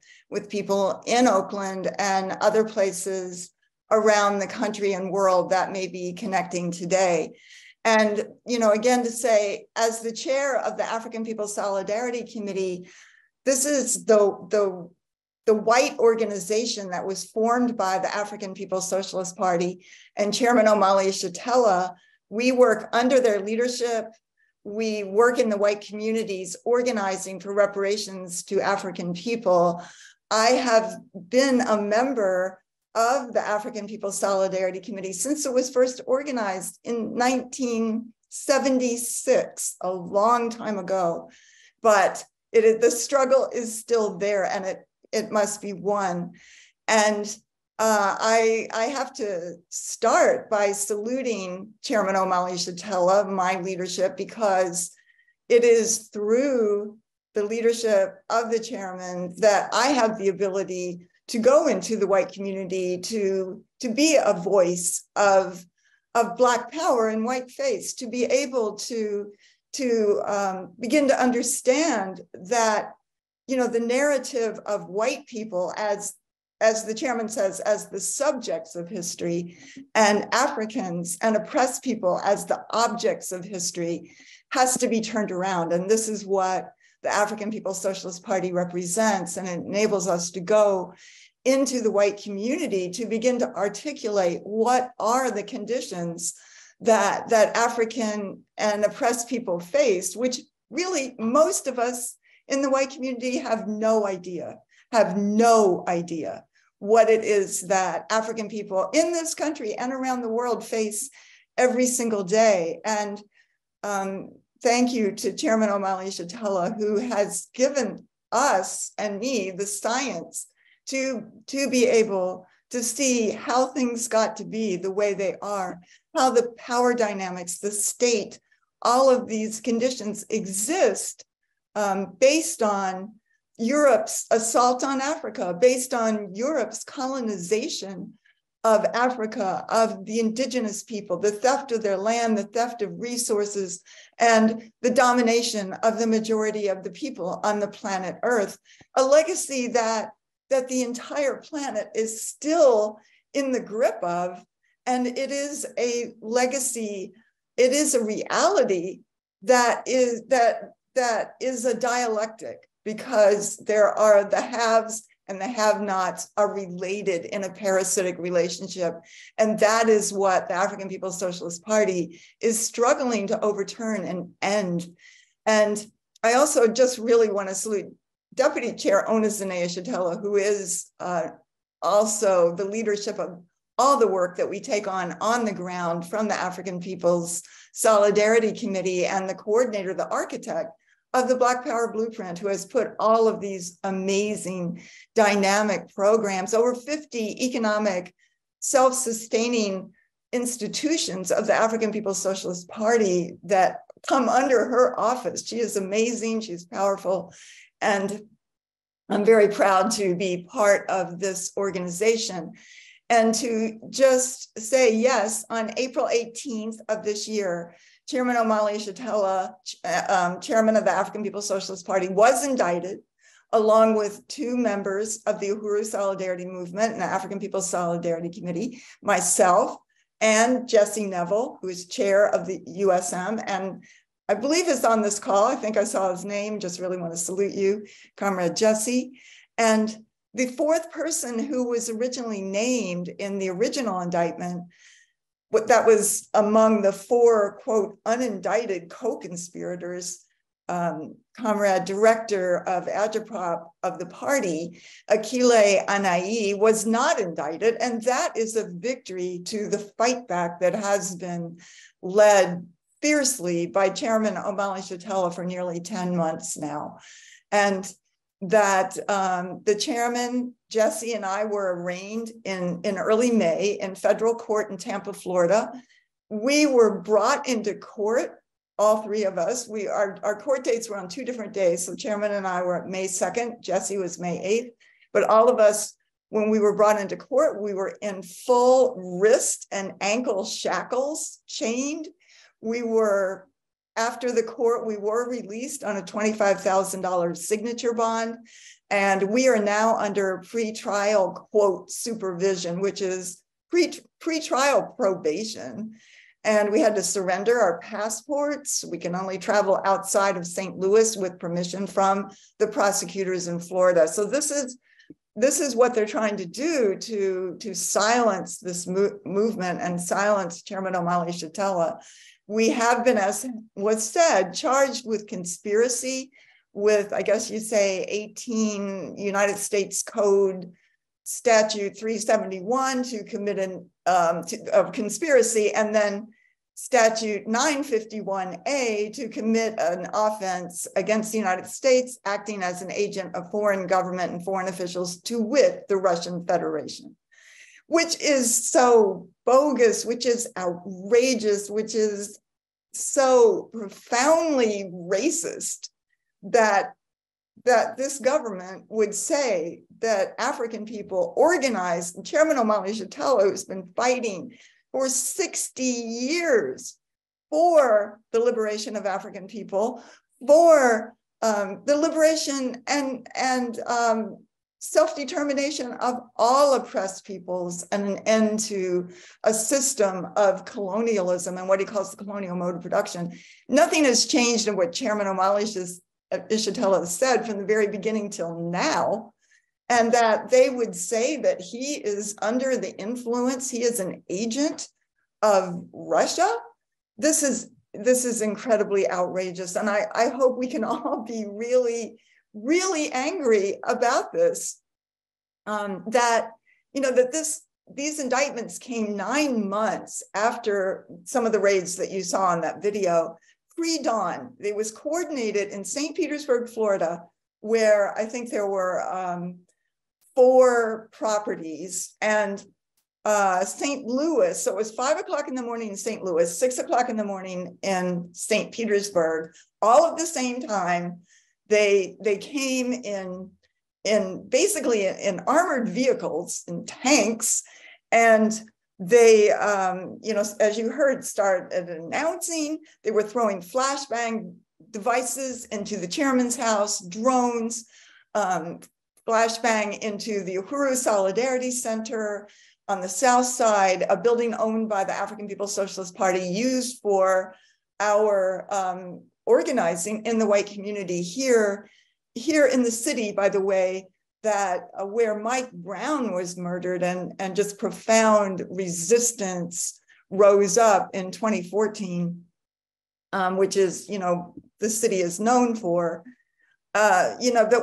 people in Oakland and other places around the country and world that may be connecting today. And, again, to say, as the chair of the African People's Solidarity Committee, this is the white organization that was formed by the African People's Socialist Party and Chairman Omali Yeshitela. We work under their leadership. We work in the white communities organizing for reparations to African people. I have been a member of the African People's Solidarity Committee since it was first organized in 1976, a long time ago. But the struggle is still there, and it must be won. And I have to start by saluting Chairman Omali Yeshitela, my leadership, because it is through the leadership of the chairman that I have the ability to go into the white community, to be a voice of of Black power and white face, to be able to begin to understand that, you know, the narrative of white people as the chairman says, as the subjects of history, and Africans and oppressed people as the objects of history has to be turned around. And this is what the African People's Socialist Party represents, and it enables us to go into the white community to begin to articulate what are the conditions that African and oppressed people face, which really most of us in the white community have no idea what it is that African people in this country and around the world face every single day. And thank you to Chairman Omali Yeshitela, who has given us and me the science to be able to see how things got to be the way they are, how the power dynamics, the state, all of these conditions exist based on Europe's assault on Africa, based on Europe's colonization of Africa, of the indigenous people, the theft of their land, the theft of resources, and the domination of the majority of the people on the planet Earth, a legacy that the entire planet is still in the grip of. And it is a legacy, it is a reality that is a dialectic, because there are the haves and the have-nots are related in a parasitic relationship. And that is what the African People's Socialist Party is struggling to overturn and end. And I also just really want to salute Deputy Chair Onizine Yeshitela, who is also the leadership of all the work that we take on the ground from the African People's Solidarity Committee, and the coordinator, the architect of the Black Power Blueprint, who has put all of these amazing dynamic programs, over 50 economic self-sustaining institutions of the African People's Socialist Party that come under her office. She is amazing, she's powerful, and I'm very proud to be part of this organization. And to just say, yes, on April 18th of this year, Chairman Omali Yeshitela, chairman of the African People's Socialist Party, was indicted, along with two members of the Uhuru Solidarity Movement and the African People's Solidarity Committee, myself and Jesse Neville, who is chair of the USM, and I believe is on this call. I think I saw his name, just really want to salute you, Comrade Jesse. And the fourth person who was originally named in the original indictment, that was among the four, quote, unindicted co-conspirators, Comrade Director of Agitprop of the party, Akile Anai, was not indicted. And that is a victory to the fight back that has been led fiercely by Chairman Omali Yeshitela for nearly 10 months now. And that the chairman, Jesse, and I were arraigned in early May in federal court in Tampa, Florida. We were brought into court, all three of us. Our court dates were on 2 different days. So chairman and I were May 2nd, Jesse was May 8th. But all of us, when we were brought into court, we were in full wrist and ankle shackles, chained. We were, after the court, we were released on a $25,000 signature bond. And we are now under pretrial, quote, supervision, which is pretrial probation. And we had to surrender our passports. We can only travel outside of St. Louis with permission from the prosecutors in Florida. So this is what they're trying to do to silence this movement and silence Chairman Omali Yeshitela. We have been, as was said, charged with conspiracy with, I guess you say, 18 United States Code Statute 371 to commit of conspiracy, and then Statute 951A to commit an offense against the United States, acting as an agent of foreign government and foreign officials, to wit, the Russian Federation, which is so bogus, which is outrageous, which is so profoundly racist that this government would say that African people organized, and Chairman Omali Yeshitela, who's been fighting for 60 years for the liberation of African people, for the liberation and self-determination of all oppressed peoples, and an end to a system of colonialism and what he calls the colonial mode of production. Nothing has changed in what Chairman Omali Yeshitela said from the very beginning till now, and that they would say that he is under the influence, he is an agent of Russia. This is incredibly outrageous, and I hope we can all be really, really angry about this. That these indictments came 9 months after some of the raids that you saw in that video, pre-dawn. It was coordinated in St. Petersburg, Florida, where I think there were 4 properties, and St. Louis. So it was 5 o'clock in the morning in St. Louis, 6 o'clock in the morning in St. Petersburg, all at the same time. They came in basically in armored vehicles, in tanks, and they, as you heard, started announcing. They were throwing flashbang devices into the chairman's house, drones, flashbang into the Uhuru Solidarity Center on the south side, a building owned by the African People's Socialist Party, used for our organizing in the white community here in the city, by the way, that where Mike Brown was murdered, and just profound resistance rose up in 2014, which is, the city is known for. That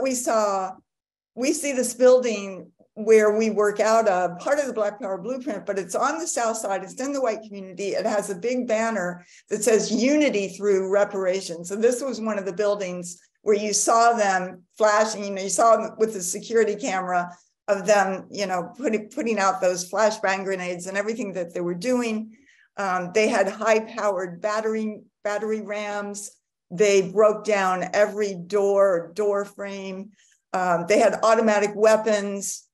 we see this building where we work out of, part of the Black Power blueprint, but it's on the south side, it's in the white community. It has a big banner that says unity through reparations. So this was one of the buildings where you saw them flashing, you saw them with the security camera of them, putting out those flashbang grenades and everything that they were doing. They had high-powered battery rams. They broke down every door frame. They had automatic weapons.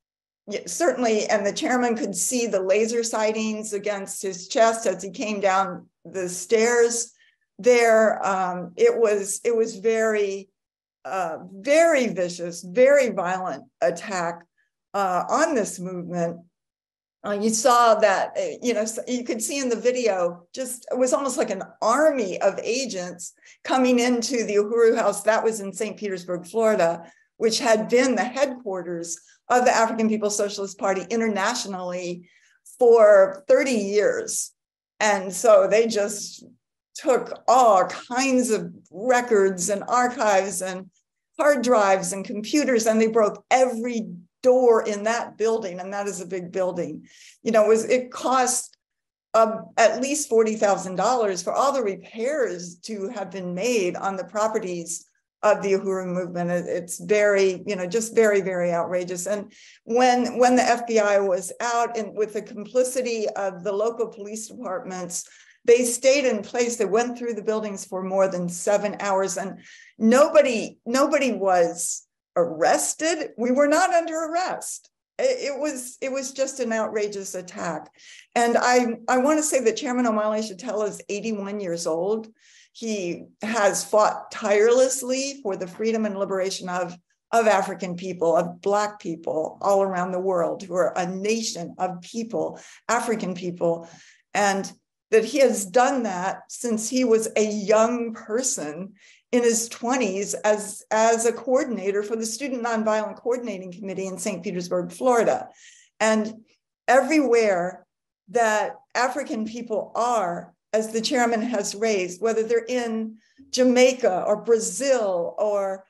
Certainly, and the chairman could see the laser sightings against his chest as he came down the stairs there. It was very, very vicious, very violent attack on this movement. You saw that, you could see in the video, it was almost like an army of agents coming into the Uhuru House. That was in St. Petersburg, Florida, which had been the headquarters of the African People's Socialist Party internationally for 30 years. And so they just took all kinds of records and archives and hard drives and computers, and they broke every door in that building, and that is a big building. It cost at least $40,000 for all the repairs to have been made on the properties of the Uhuru Movement. It's very, just very, very outrageous. And when the FBI was out, and with the complicity of the local police departments, they stayed in place. They went through the buildings for more than 7 hours, and nobody was arrested. We were not under arrest. It was just an outrageous attack. And I want to say that Chairman Omali Yeshitela is 81 years old. He has fought tirelessly for the freedom and liberation of African people, of Black people all around the world, who are a nation of people, African people. And that he has done that since he was a young person in his 20s as a coordinator for the Student Nonviolent Coordinating Committee in St. Petersburg, Florida. And everywhere that African people are, as the chairman has raised, whether they're in Jamaica or Brazil or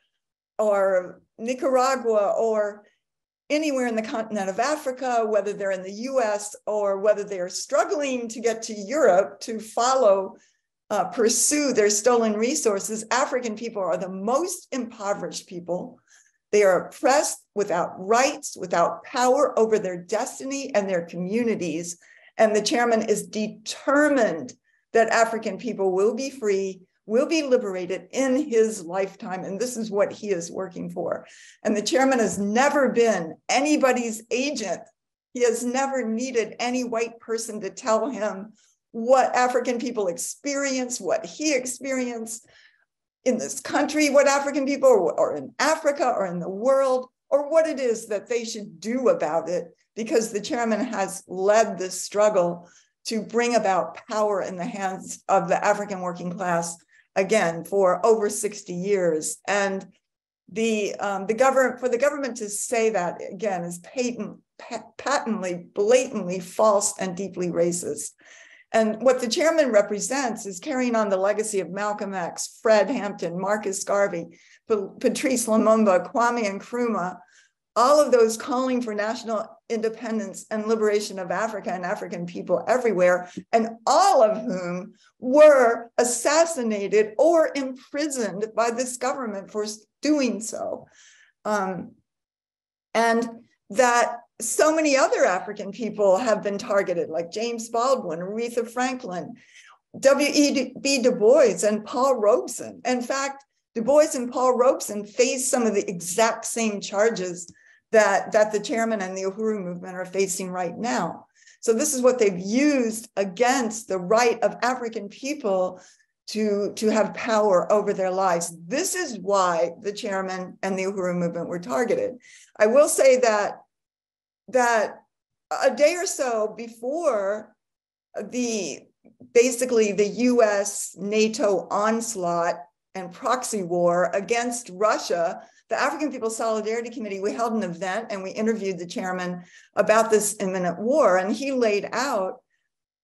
Nicaragua or anywhere in the continent of Africa, whether they're in the US or whether they're struggling to get to Europe to pursue their stolen resources, African people are the most impoverished people. They are oppressed, without rights, without power over their destiny and their communities. And the chairman is determined that African people will be free, will be liberated in his lifetime. And this is what he is working for. And the chairman has never been anybody's agent. He has never needed any white person to tell him what African people experience, what he experienced in this country, what African people, or in Africa, or in the world, or what it is that they should do about it, because the chairman has led this struggle to bring about power in the hands of the African working class, again, for over 60 years. And the government to say that, again, is patently, blatantly false and deeply racist. And what the chairman represents is carrying on the legacy of Malcolm X, Fred Hampton, Marcus Garvey, Patrice Lumumba, Kwame Nkrumah, all of those calling for national independence and liberation of Africa and African people everywhere, and all of whom were assassinated or imprisoned by this government for doing so. And that so many other African people have been targeted, like James Baldwin, Aretha Franklin, W.E.B. Du Bois, and Paul Robeson. In fact, Du Bois and Paul Robeson faced some of the exact same charges that the chairman and the Uhuru Movement are facing right now. So this is what they've used against the right of African people to have power over their lives. This is why the chairman and the Uhuru Movement were targeted. I will say that a day or so before basically the US NATO onslaught and proxy war against Russia, the African People's Solidarity Committee, we held an event and we interviewed the chairman about this imminent war. And he laid out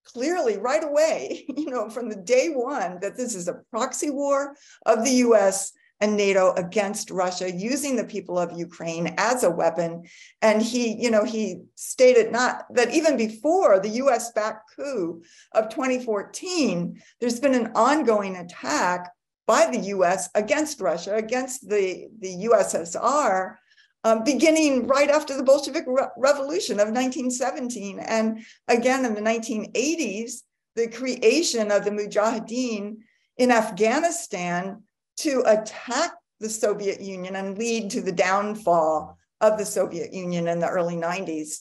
clearly right away, from the day one, that this is a proxy war of the US and NATO against Russia, using the people of Ukraine as a weapon. And he stated not that even before the US-backed coup of 2014, there's been an ongoing attack by the US against Russia, against the USSR, beginning right after the Bolshevik Revolution of 1917. And again, in the 1980s, the creation of the Mujahideen in Afghanistan to attack the Soviet Union and lead to the downfall of the Soviet Union in the early 90s.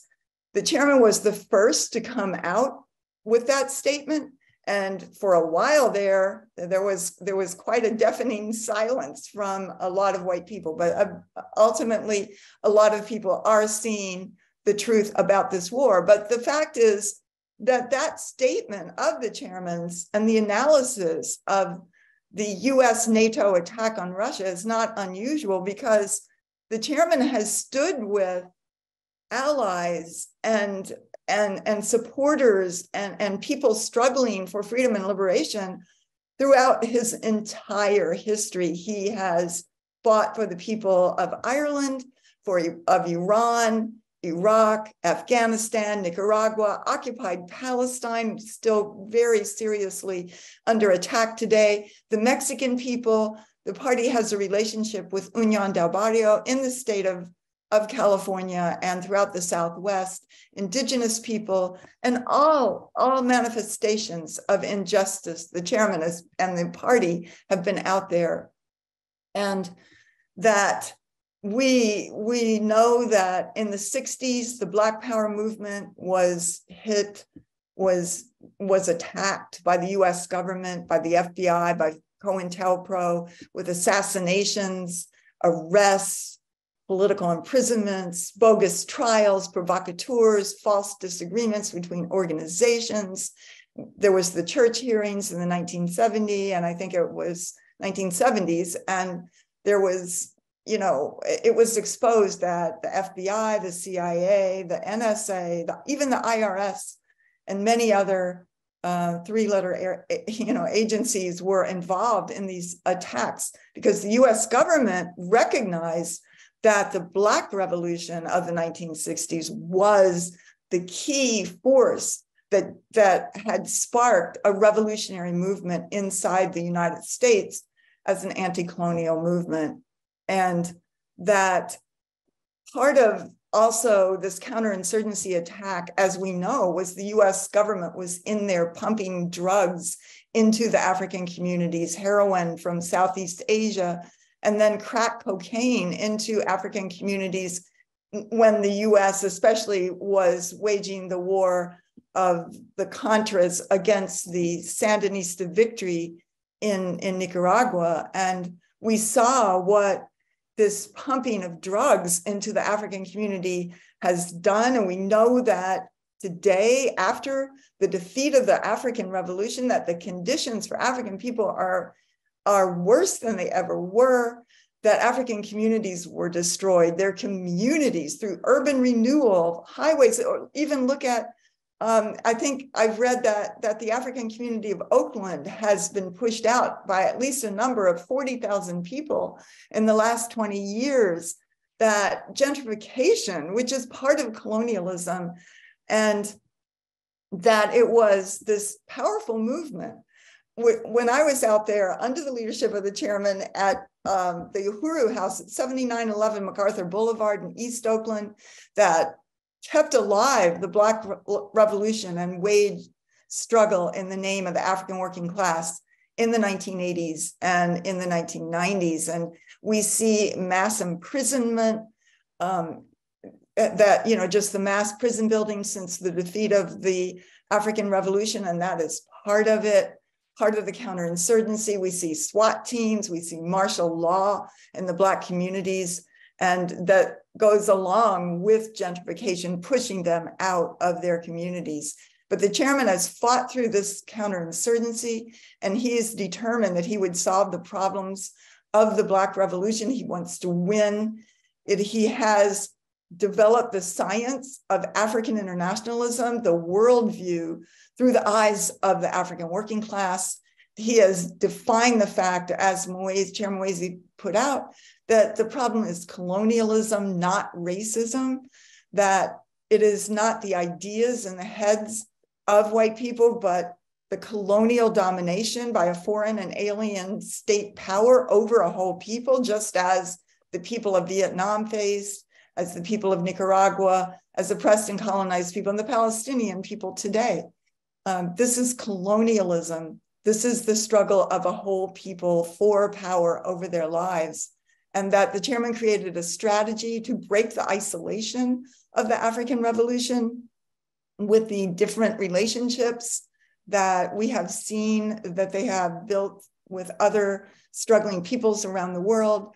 The chairman was the first to come out with that statement. And for a while there was quite a deafening silence from a lot of white people. But ultimately, a lot of people are seeing the truth about this war. But the fact is that statement of the chairman's and the analysis of the US NATO attack on Russia is not unusual, because the chairman has stood with allies and supporters and people struggling for freedom and liberation throughout his entire history. He has fought for the people of Ireland, of Iran, Iraq, Afghanistan, Nicaragua, occupied Palestine, still very seriously under attack today. The Mexican people, the party has a relationship with Unión del Barrio in the state of California and throughout the Southwest, indigenous people, and all manifestations of injustice. The chairman and the party have been out there. And that we know that in the 60s, the Black Power movement was attacked by the US government, by the FBI, by COINTELPRO, with assassinations, arrests, political imprisonments, bogus trials, provocateurs, false disagreements between organizations. There was the church hearings in the 1970s, and I think it was 1970s, and there was, it was exposed that the FBI, the CIA, the NSA, even the IRS, and many other three-letter agencies were involved in these attacks, because the US government recognized that the Black Revolution of the 1960s was the key force that had sparked a revolutionary movement inside the United States as an anti-colonial movement. And that part of also this counterinsurgency attack, as we know, was the US government was in there pumping drugs into the African communities, heroin from Southeast Asia, and then crack cocaine into African communities when the US especially was waging the war of the Contras against the Sandinista victory in Nicaragua. And we saw what this pumping of drugs into the African community has done. And we know that today, after the defeat of the African Revolution, that the conditions for African people are worse than they ever were, that African communities were destroyed, their communities through urban renewal, highways, or even look at, I think I've read that the African community of Oakland has been pushed out by at least a number of 40,000 people in the last 20 years, that gentrification, which is part of colonialism, and that it was this powerful movement. When I was out there under the leadership of the chairman at the Uhuru House at 7911 MacArthur Boulevard in East Oakland, that kept alive the Black Revolution and waged struggle in the name of the African working class in the 1980s and in the 1990s. And we see mass imprisonment, that, you know, just the mass prison building since the defeat of the African Revolution, and that is part of it. Part of the counterinsurgency. We see SWAT teams, we see martial law in the Black communities, and that goes along with gentrification, pushing them out of their communities. But the chairman has fought through this counterinsurgency, and he is determined that he would solve the problems of the Black Revolution. He wants to win it. He has developed the science of African internationalism, the worldview, through the eyes of the African working class. He has defined the fact, as Chairman Mwezi put out, that the problem is colonialism, not racism, that it is not the ideas in the heads of white people, but the colonial domination by a foreign and alien state power over a whole people, just as the people of Vietnam faced, as the people of Nicaragua, as oppressed and colonized people, and the Palestinian people today. This is colonialism. This is the struggle of a whole people for power over their lives. And that the chairman created a strategy to break the isolation of the African Revolution with the different relationships that we have seen that they have built with other struggling peoples around the world.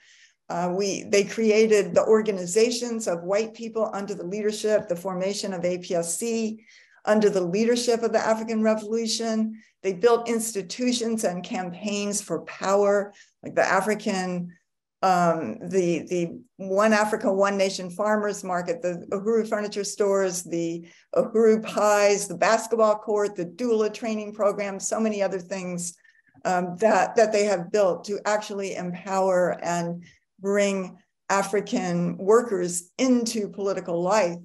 They created the organizations of white people under the leadership, the formation of APSC, under the leadership of the African Revolution. They built institutions and campaigns for power, like the African, the One Africa, One Nation Farmers Market, the Uhuru Furniture Stores, the Uhuru Pies, the basketball court, the doula training program, so many other things that they have built to actually empower and bring African workers into political life.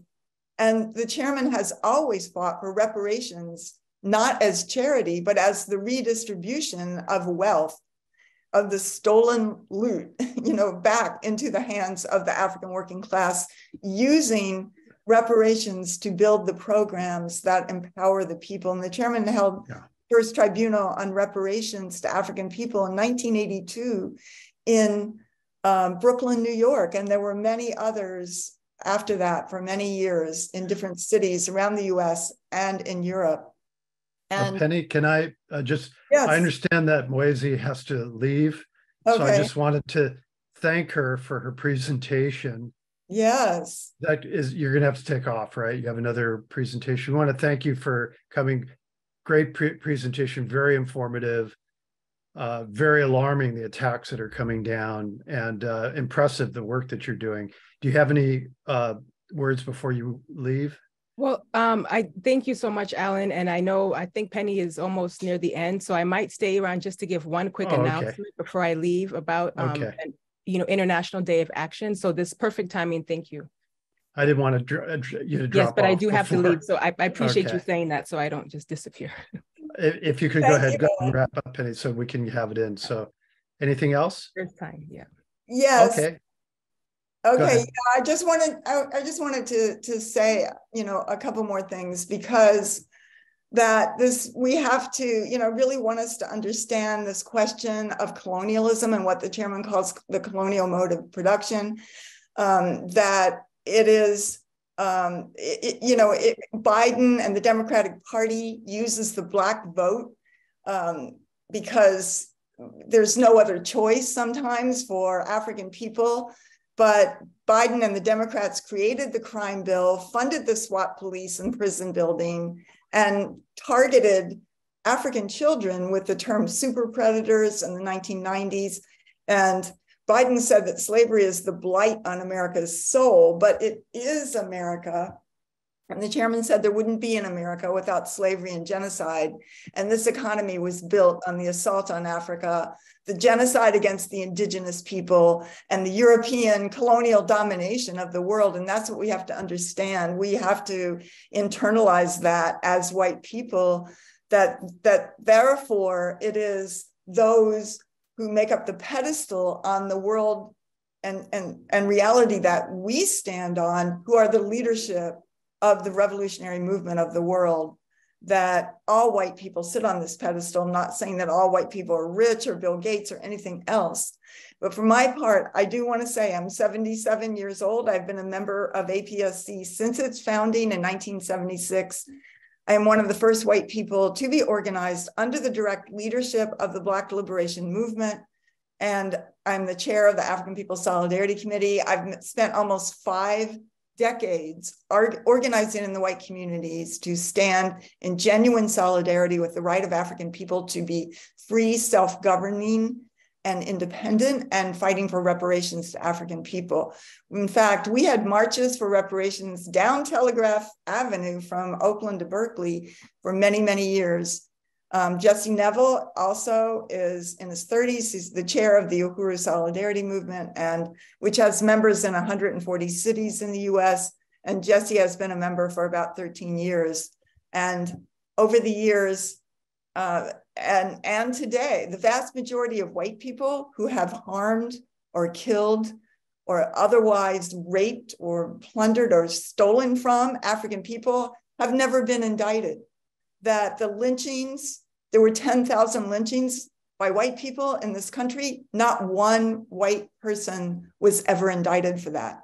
And the chairman has always fought for reparations, not as charity, but as the redistribution of wealth, of the stolen loot, you know, back into the hands of the African working class, using reparations to build the programs that empower the people. And the chairman held first tribunal on reparations to African people in 1982 in Brooklyn, New York. And there were many others after that for many years in different cities around the US and in Europe. And Penny, can I just, yes. I understand that Mwezi has to leave. Okay. So I just wanted to thank her for her presentation. Yes. That is, you're going to have to take off, right? You have another presentation. We want to thank you for coming. Great presentation, very informative, very alarming, the attacks that are coming down, and impressive, the work that you're doing. Do you have any words before you leave? Well, I thank you so much, Alan. And I think Penny is almost near the end, so I might stay around just to give one quick announcement before I leave about, International Day of Action. So this perfect timing. Thank you. I didn't want you to drop Yes, but off I do have to leave. So I appreciate you Okay. saying that so I don't just disappear. If you could go ahead and wrap up, Penny, so we can have it in. So anything else? There's time, yeah. Yes. Okay. Okay, yeah, I just wanted to say, a couple more things, because we have to, really want us to understand this question of colonialism and what the chairman calls the colonial mode of production, that it is, Biden and the Democratic Party uses the Black vote because there's no other choice sometimes for African people. But Biden and the Democrats created the crime bill, funded the SWAT police and prison building, and targeted African children with the term super predators in the 1990s. And Biden said that slavery is the blight on America's soul, but it is America. And the chairman said there wouldn't be an America without slavery and genocide. And this economy was built on the assault on Africa, the genocide against the indigenous people, and the European colonial domination of the world. And that's what we have to understand. We have to internalize that as white people, that therefore it is those who make up the pedestal on the world and reality that we stand on, who are the leadership of the revolutionary movement of the world, that all white people sit on this pedestal. I'm not saying that all white people are rich or Bill Gates or anything else. But for my part, I do want to say I'm 77 years old. I've been a member of APSC since its founding in 1976. I am one of the first white people to be organized under the direct leadership of the Black Liberation Movement. And I'm the chair of the African People's Solidarity Committee. I've spent almost 5 decades organizing in the white communities to stand in genuine solidarity with the right of African people to be free, self-governing, and independent, and fighting for reparations to African people. In fact, we had marches for reparations down Telegraph Avenue from Oakland to Berkeley for many, many years. Jesse Neville also is in his 30s. He's the chair of the Uhuru Solidarity Movement, and which has members in 140 cities in the US. And Jesse has been a member for about 13 years. And over the years, and today, the vast majority of white people who have harmed or killed or otherwise raped or plundered or stolen from African people have never been indicted. That the lynchings, there were 10,000 lynchings by white people in this country. Not one white person was ever indicted for that.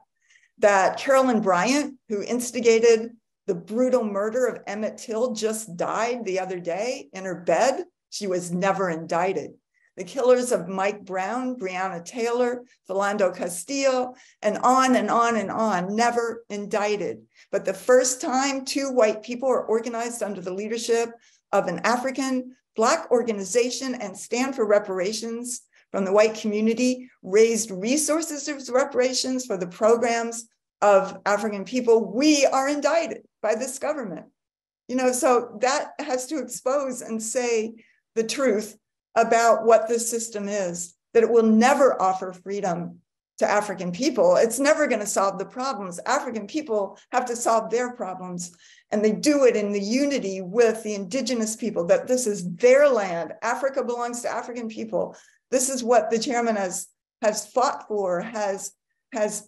That Carolyn Bryant, who instigated the brutal murder of Emmett Till, just died the other day in her bed. She was never indicted. The killers of Mike Brown, Breonna Taylor, Philando Castillo, and on and on and on, never indicted. But the first time 2 white people are organized under the leadership of an African Black organization and stand for reparations from the white community, raised resources as reparations for the programs of African people, we are indicted by this government. So that has to expose and say the truth about what this system is, that it will never offer freedom to African people. It's never going to solve the problems. African people have to solve their problems, and they do it in the unity with the indigenous people, that this is their land. Africa belongs to African people. This is what the chairman has fought for, has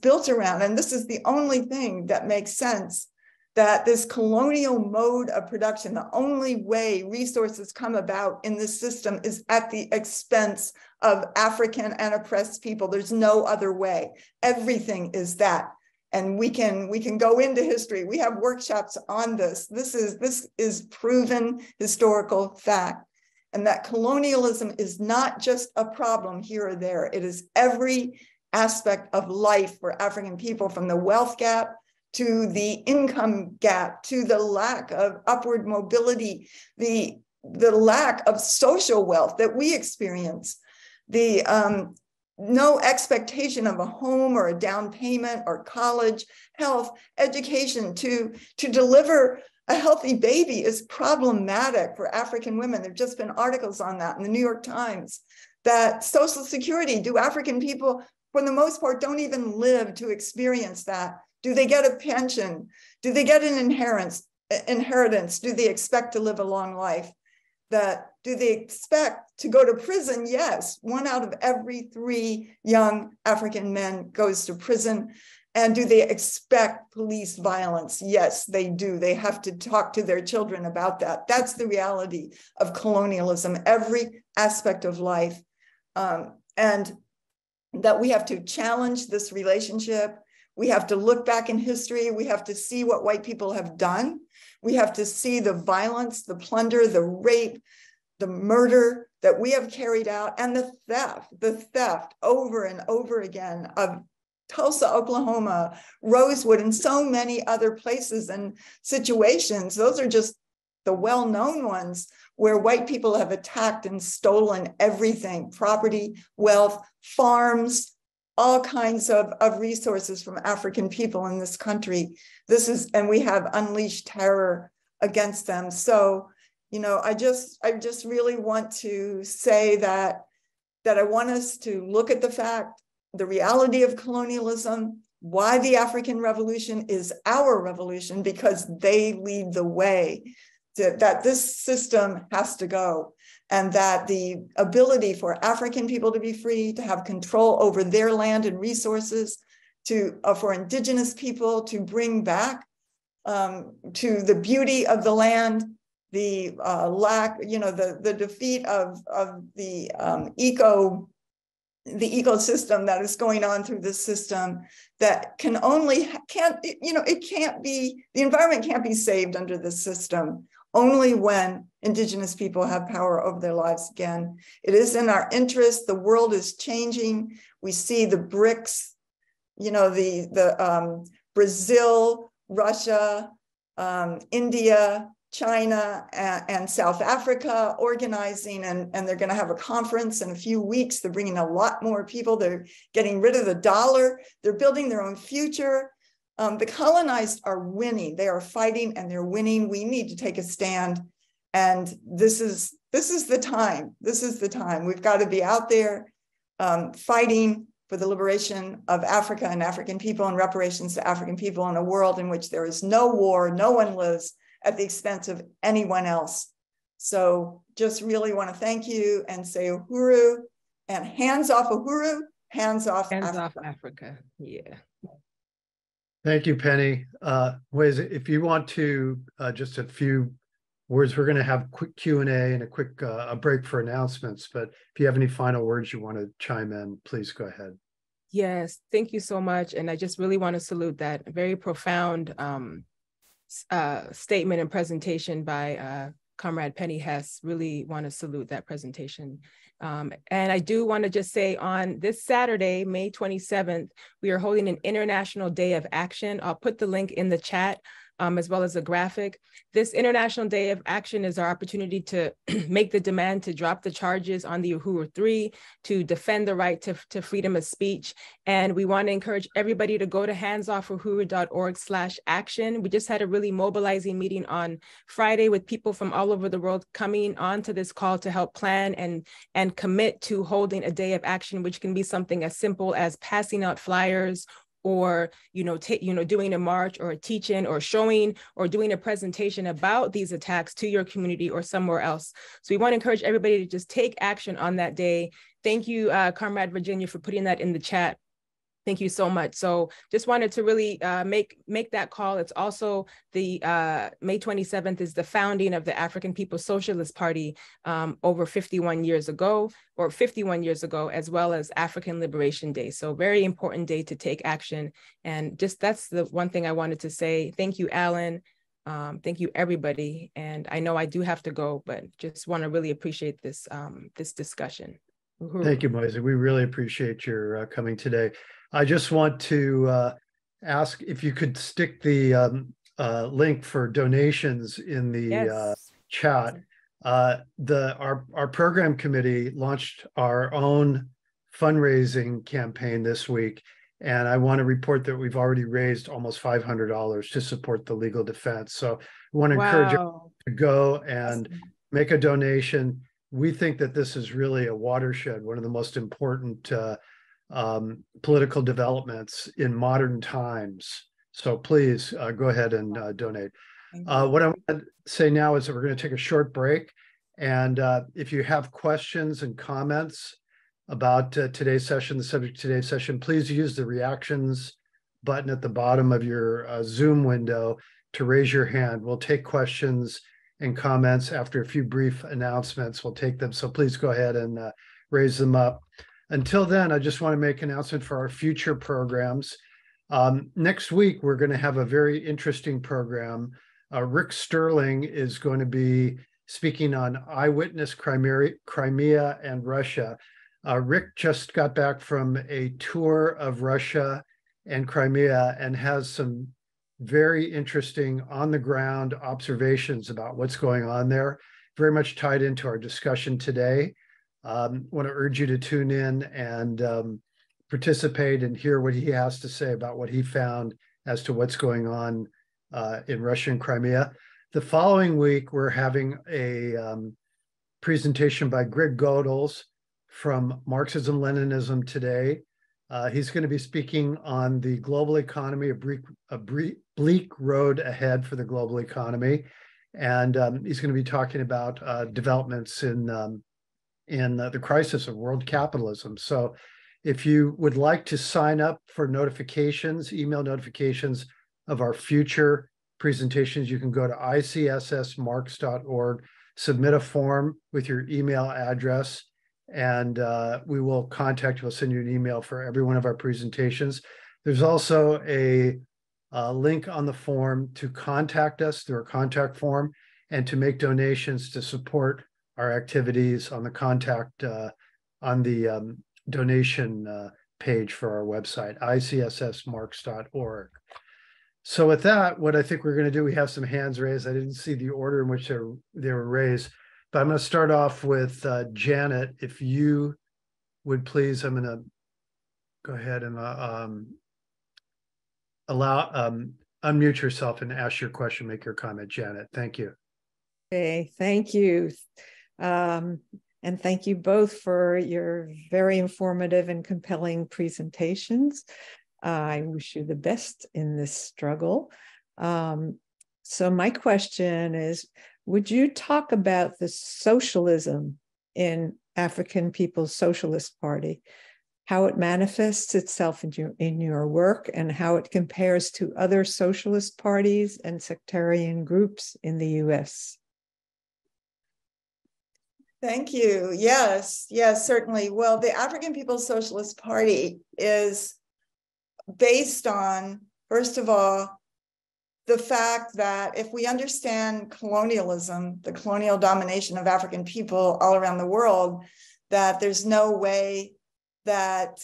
built around, and this is the only thing that makes sense, that this colonial mode of production, the only way resources come about in this system is at the expense of African and oppressed people. There's no other way. Everything is that. And we can go into history. We have workshops on this. This is proven historical fact. And that colonialism is not just a problem here or there. It is every aspect of life for African people, from the wealth gap to the income gap, to the lack of upward mobility, the lack of social wealth that we experience, the no expectation of a home or a down payment or college, health, education. To deliver a healthy baby is problematic for African women. There have just been articles on that in the New York Times. That Social Security, do African people, for the most part, don't even live to experience that? Do they get a pension? Do they get an inheritance? Do they expect to live a long life? Do they expect to go to prison? Yes, 1 out of every 3 young African men goes to prison. And do they expect police violence? Yes, they do. They have to talk to their children about that. That's the reality of colonialism, every aspect of life. And that we have to challenge this relationship. We have to look back in history. We have to see what white people have done. We have to see the violence, the plunder, the rape, the murder that we have carried out, and the theft over and over again of Tulsa, Oklahoma, Rosewood, and so many other places and situations. Those are just the well-known ones where white people have attacked and stolen everything, property, wealth, farms, all kinds of resources from African people in this country. And we have unleashed terror against them. So, I just really want to say that I want us to look at the reality of colonialism, why the African Revolution is our revolution, because they lead the way, that this system has to go, and that the ability for African people to be free, to have control over their land and resources, for indigenous people to bring back to the beauty of the land, the the defeat of the ecosystem that is going on through this system, that the environment can't be saved under this system only when indigenous people have power over their lives again. It is in our interest. The world is changing. We see the BRICS, the Brazil, Russia, India, China, and South Africa organizing, and they're going to have a conference in a few weeks. They're bringing a lot more people. They're getting rid of the dollar. They're building their own future. The colonized are winning. They are fighting and they're winning. We need to take a stand. And this is the time. This is the time. We've got to be out there fighting for the liberation of Africa and African people, and reparations to African people in a world in which there is no war, no one lives at the expense of anyone else. So just really want to thank you and say Uhuru, and hands off Uhuru, hands off Africa. Yeah. Thank you, Penny. Mwezi, if you want to, just a few words, we're going to have quick Q&A and a quick a break for announcements, but if you have any final words you want to chime in, please go ahead. Yes, thank you so much. And I just really want to salute that very profound statement and presentation by Comrade Penny Hess. Really want to salute that presentation. And I do want to just say, on this Saturday, May 27th, we are holding an International Day of Action. I'll put the link in the chat, as well as a graphic. This International Day of Action is our opportunity to make the demand to drop the charges on the Uhuru 3, to defend the right to freedom of speech. And we want to encourage everybody to go to handsoffuhuru.org/action. We just had a really mobilizing meeting on Friday with people from all over the world coming onto this call to help plan and commit to holding a day of action, which can be something as simple as passing out flyers, or doing a march or a teach-in, or showing or doing a presentation about these attacks to your community or somewhere else. So we want to encourage everybody to just take action on that day. Thank you, Comrade Virginia, for putting that in the chat. Thank you so much. So just wanted to really make that call. It's also the May 27th is the founding of the African People's Socialist Party over 51 years ago, as well as African Liberation Day. So very important day to take action. And just that's the one thing I wanted to say. Thank you, Alan. Thank you, everybody. And I know I do have to go, but just want to really appreciate this, this discussion. Uhuru. Thank you, Mwezi. We really appreciate your coming today. I just want to ask if you could stick the link for donations in the chat. Our program committee launched our own fundraising campaign this week, and I want to report that we've already raised almost $500 to support the legal defense. So we want to encourage you to go and make a donation. We think that this is really a watershed, one of the most important political developments in modern times. So please go ahead and donate. What I want to say now is that we're going to take a short break. And if you have questions and comments about today's session, the subject of today's session, please use the reactions button at the bottom of your Zoom window to raise your hand. We'll take questions and comments after a few brief announcements. We'll take them. So please go ahead and raise them up. Until then, I just want to make an announcement for our future programs. Next week, we're going to have a very interesting program. Rick Sterling is going to be speaking on eyewitness Crimea and Russia. Rick just got back from a tour of Russia and Crimea and has some very interesting on-the-ground observations about what's going on there, very much tied into our discussion today. Want to urge you to tune in and participate and hear what he has to say about what he found as to what's going on in Russia and Crimea. The following week, we're having a presentation by Greg Godels from Marxism-Leninism Today. He's going to be speaking on the global economy, a bleak road ahead for the global economy. And he's going to be talking about developments in the crisis of world capitalism. So if you would like to sign up for notifications, email notifications of our future presentations, you can go to ICSSmarks.org, submit a form with your email address, and we will contact you. We'll send you an email for every one of our presentations. There's also a link on the form to contact us through a contact form and to make donations to support our activities on the donation page for our website, ICSSmarks.org. So with that, what I think we're going to do, we have some hands raised. I didn't see the order in which they were raised, but I'm going to start off with Janet. If you would please, I'm going to go ahead and unmute yourself and ask your question, make your comment, Janet. Thank you. Okay, thank you. And thank you both for your very informative and compelling presentations. I wish you the best in this struggle. So my question is, would you talk about the socialism in African People's Socialist Party, how it manifests itself in your work, and how it compares to other socialist parties and sectarian groups in the US? Thank you. Yes, certainly. Well, the African People's Socialist Party is based on, first of all, the fact that if we understand colonialism, the colonial domination of African people all around the world, that there's no way that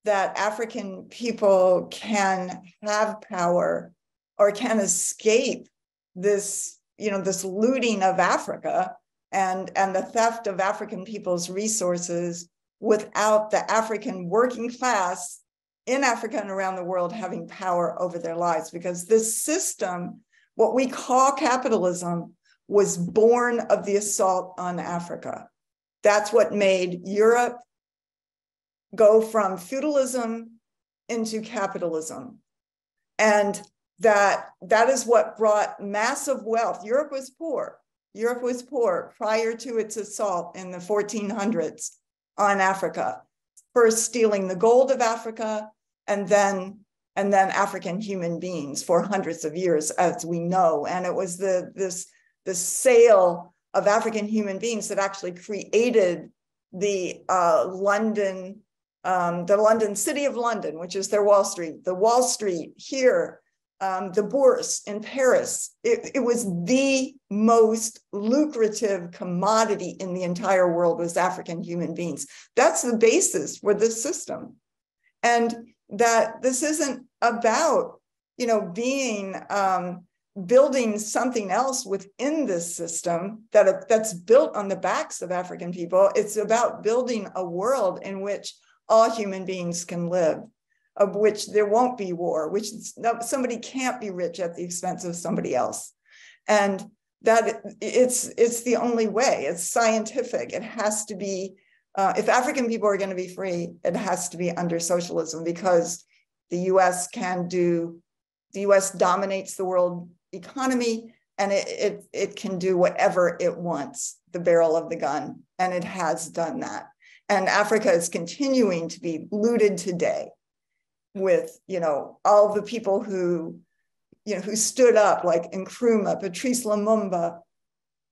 African people can have power or can escape this, this looting of Africa and the theft of African people's resources without the African working class in Africa and around the world having power over their lives. Because this system, what we call capitalism, was born of the assault on Africa. That's what made Europe go from feudalism into capitalism. And that is what brought massive wealth. Europe was poor. Europe was poor prior to its assault in the 1400s on Africa. First stealing the gold of Africa, and then African human beings for hundreds of years, as we know. And it was the sale of African human beings that actually created the London City of London, which is their Wall Street, the Wall Street here, the Bourse in Paris. It was the most lucrative commodity in the entire world was African human beings. That's the basis for this system. And that this isn't about, building something else within this system that's built on the backs of African people. It's about building a world in which all human beings can live, of which there won't be war, which somebody can't be rich at the expense of somebody else. And that it's the only way. It's scientific. It has to be, if African people are going to be free, it has to be under socialism, because the US dominates the world economy, and it can do whatever it wants, the barrel of the gun, and it has done that. And Africa is continuing to be looted today with, all the people who stood up, like Nkrumah, Patrice Lumumba,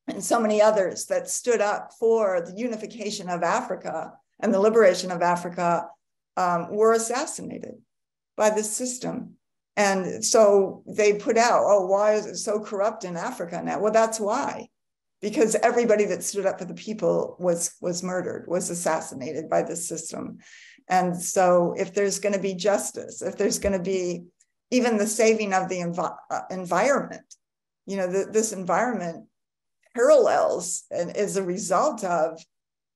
and so many others that stood up for the unification of Africa and the liberation of Africa, were assassinated. by the system. And so they put out, oh, why is it so corrupt in Africa now? Well, that's why. Because everybody that stood up for the people was murdered, was assassinated by the system. And so if there's going to be justice, if there's going to be even the saving of the environment, this environment parallels and is a result of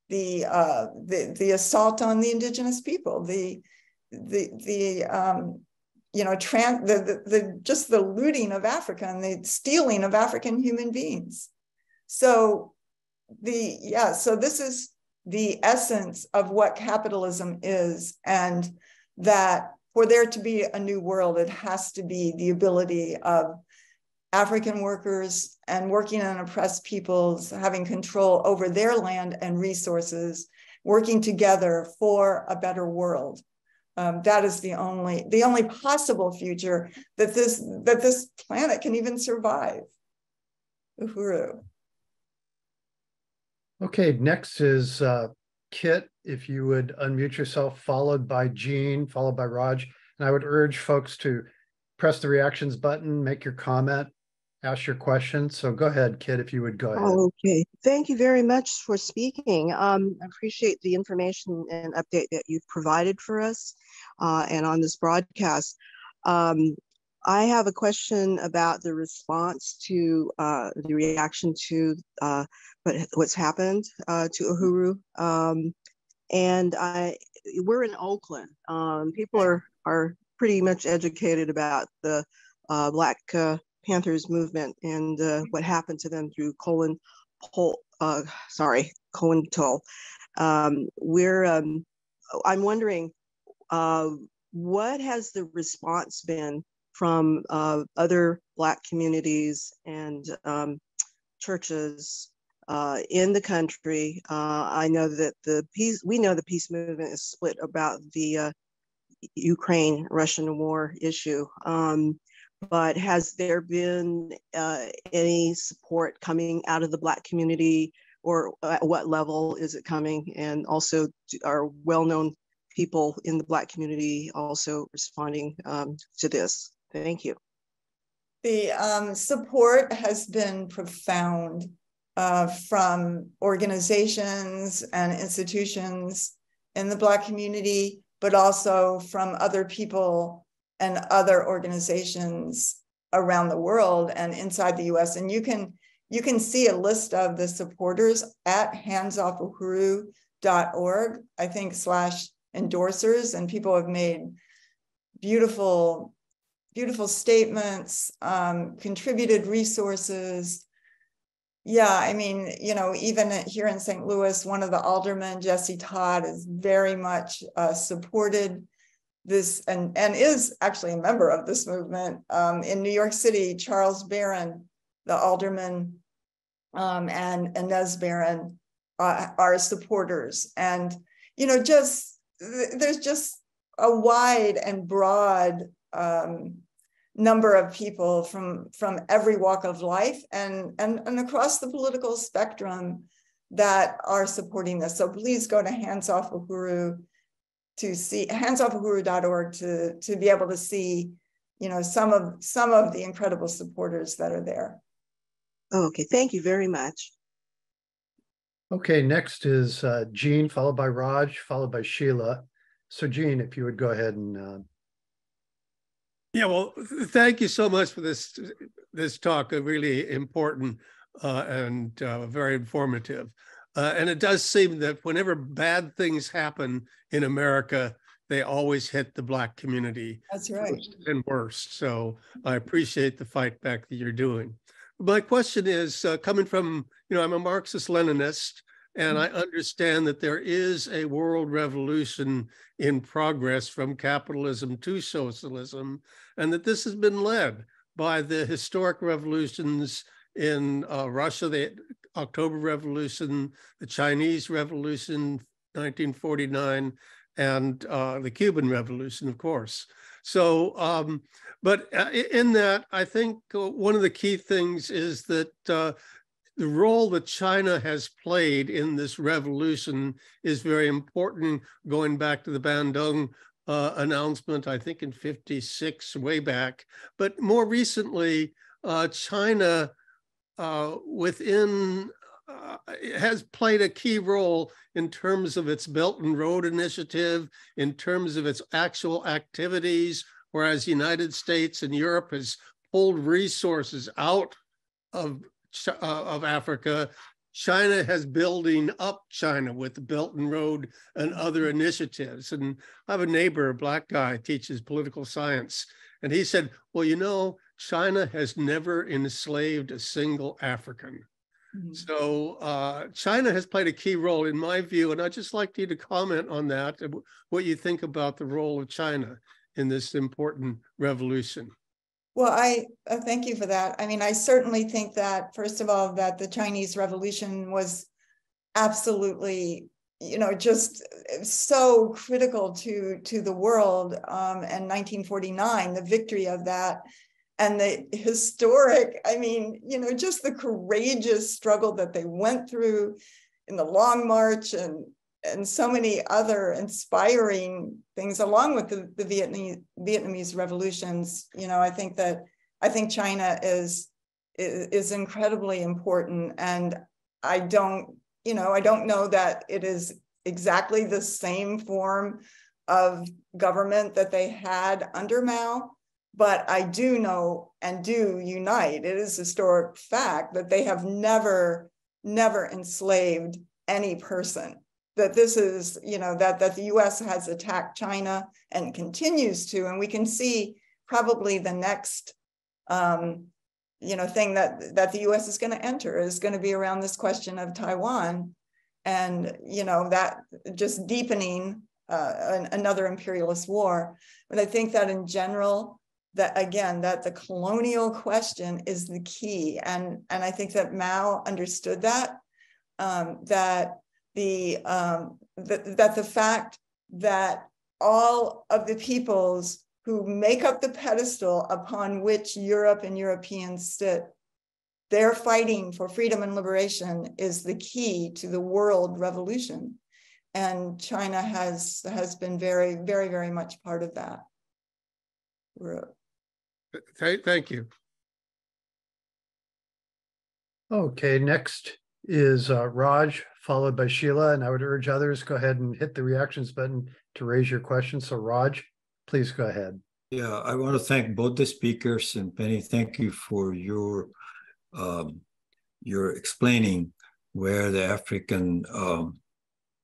the assault on the indigenous people, just the looting of Africa and the stealing of African human beings. So this is the essence of what capitalism is, and that for there to be a new world, it has to be the ability of African workers and working on oppressed peoples having control over their land and resources, working together for a better world. That is the only possible future that this planet can even survive. Uhuru. Okay, next is Kit, if you would unmute yourself, followed by Jean, followed by Raj. And I would urge folks to press the reactions button, make your comment, ask your question. So go ahead, Kit, if you would go ahead. Okay, thank you very much for speaking. I appreciate the information and update that you've provided for us and on this broadcast. I have a question about the response to the reaction to what's happened to Uhuru. We're in Oakland. People are pretty much educated about the Black Panthers movement and what happened to them through COINTEL. I'm wondering, what has the response been from other Black communities and churches in the country? I know that we know the peace movement is split about the Ukraine-Russian war issue. But has there been any support coming out of the Black community, or at what level is it coming? And also, are well-known people in the Black community also responding to this? Thank you. The support has been profound from organizations and institutions in the Black community, but also from other people and other organizations around the world and inside the US. And you can see a list of the supporters at handsoffuhuru.org, I think, /endorsers, and people have made beautiful statements, contributed resources. Yeah, I mean, even here in St. Louis, one of the aldermen, Jesse Todd, is very much supported this and is actually a member of this movement. In New York City, Charles Barron, the alderman, and Inez Barron are supporters. And, there's just a wide and broad number of people from every walk of life and across the political spectrum that are supporting this. So please go to Hands Off Uhuru to see handsoffuhuru.org to be able to see, some of the incredible supporters that are there. Okay, thank you very much. Okay, next is Jean, followed by Raj, followed by Sheila. So Jean, if you would go ahead and Yeah, well, thank you so much for this talk, really important and very informative. And it does seem that whenever bad things happen in America, they always hit the Black community. That's right. First and worst. So I appreciate the fight back that you're doing. My question is coming from, I'm a Marxist-Leninist, and I understand that there is a world revolution in progress from capitalism to socialism, and that this has been led by the historic revolutions in Russia, the October Revolution, the Chinese Revolution, 1949, and the Cuban Revolution, of course. So, but in that, I think one of the key things is that the role that China has played in this revolution is very important, going back to the Bandung announcement, I think in 56, way back. But more recently, China has played a key role in terms of its Belt and Road Initiative, in terms of its actual activities, whereas the United States and Europe has pulled resources out of Africa. China has building up China with the Belt and Road and other initiatives. And I have a neighbor, a black guy, teaches political science. And he said, well, you know, China has never enslaved a single African. Mm-hmm. So China has played a key role in my view. And I'd just like you to comment on that, what you think about the role of China in this important revolution. Well, I thank you for that. I mean, I certainly think that, first of all, that the Chinese Revolution was absolutely, you know, just so critical to the world. And 1949, the victory of that, and the historic, I mean, you know, just the courageous struggle that they went through in the Long March and so many other inspiring things, along with the Vietnamese revolutions. You know, I think China is incredibly important, and I don't know that it is exactly the same form of government that they had under Mao, but I do know and do unite. It is a historic fact that they have never enslaved any person. That this is, you know, that the US has attacked China and continues to, and we can see probably the next, you know, thing that the US is going to enter is going to be around this question of Taiwan, and, you know, that just deepening another imperialist war. But I think that in general, that again, that the colonial question is the key, and I think that Mao understood that, that the fact that all of the peoples who make up the pedestal upon which Europe and Europeans sit, their fighting for freedom and liberation is the key to the world revolution. And China has been very, very, very much part of that. Thank you. Okay, next is Raj, followed by Sheila, and I would urge others, go ahead and hit the reactions button to raise your questions. So Raj, please go ahead. Yeah, I want to thank both the speakers, and Penny, thank you for your explaining where the African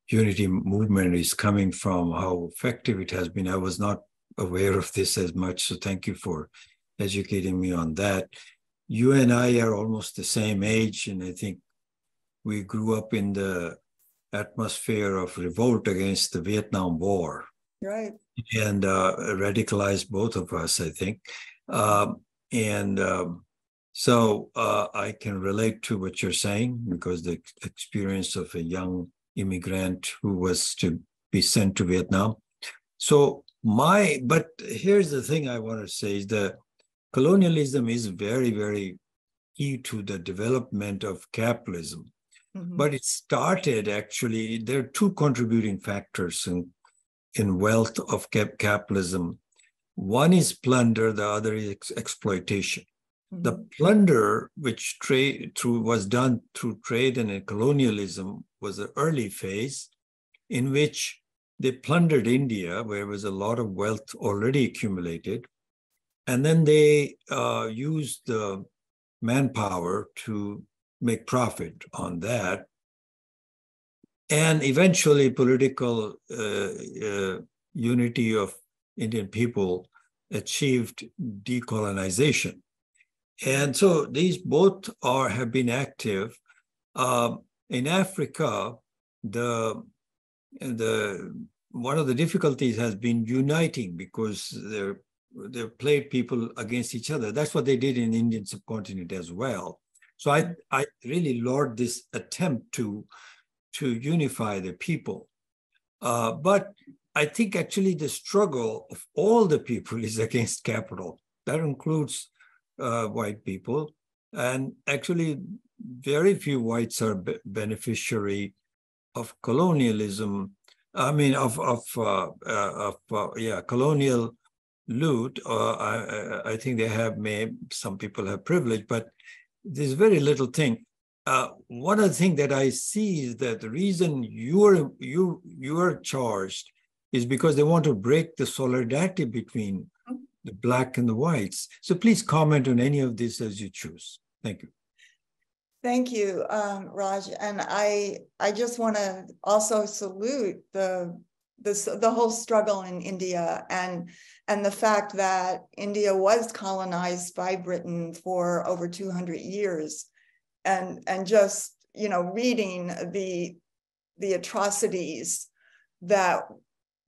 unity movement is coming from, how effective it has been. I was not aware of this as much, so thank you for educating me on that. You and I are almost the same age, and I think we grew up in the atmosphere of revolt against the Vietnam War. Right. And radicalized both of us, I think. So I can relate to what you're saying, because the experience of a young immigrant who was to be sent to Vietnam. But here's the thing I want to say is that colonialism is very, very key to the development of capitalism. Mm-hmm. But it started actually, there are two contributing factors in wealth of capitalism. One is plunder, the other is exploitation. Mm-hmm. The plunder, which was done through trade and colonialism, was an early phase in which they plundered India, where there was a lot of wealth already accumulated. And then they used the manpower to make profit on that. And eventually political unity of Indian people achieved decolonization. And so these both have been active. In Africa, one of the difficulties has been uniting, because they played people against each other. That's what they did in the Indian subcontinent as well. So I really laud this attempt to unify the people. But I think actually the struggle of all the people is against capital. That includes white people. And actually very few whites are beneficiary of colonialism. I mean, colonial loot. I think they have some people have privilege, but there's very little thing. One of the things that I see is that the reason you are charged is because they want to break the solidarity between the Black and the whites. So please comment on any of this as you choose. Thank you. Thank you, Raj. And I just want to also salute the whole struggle in India and the fact that India was colonized by Britain for over 200 years. And just, reading the atrocities that,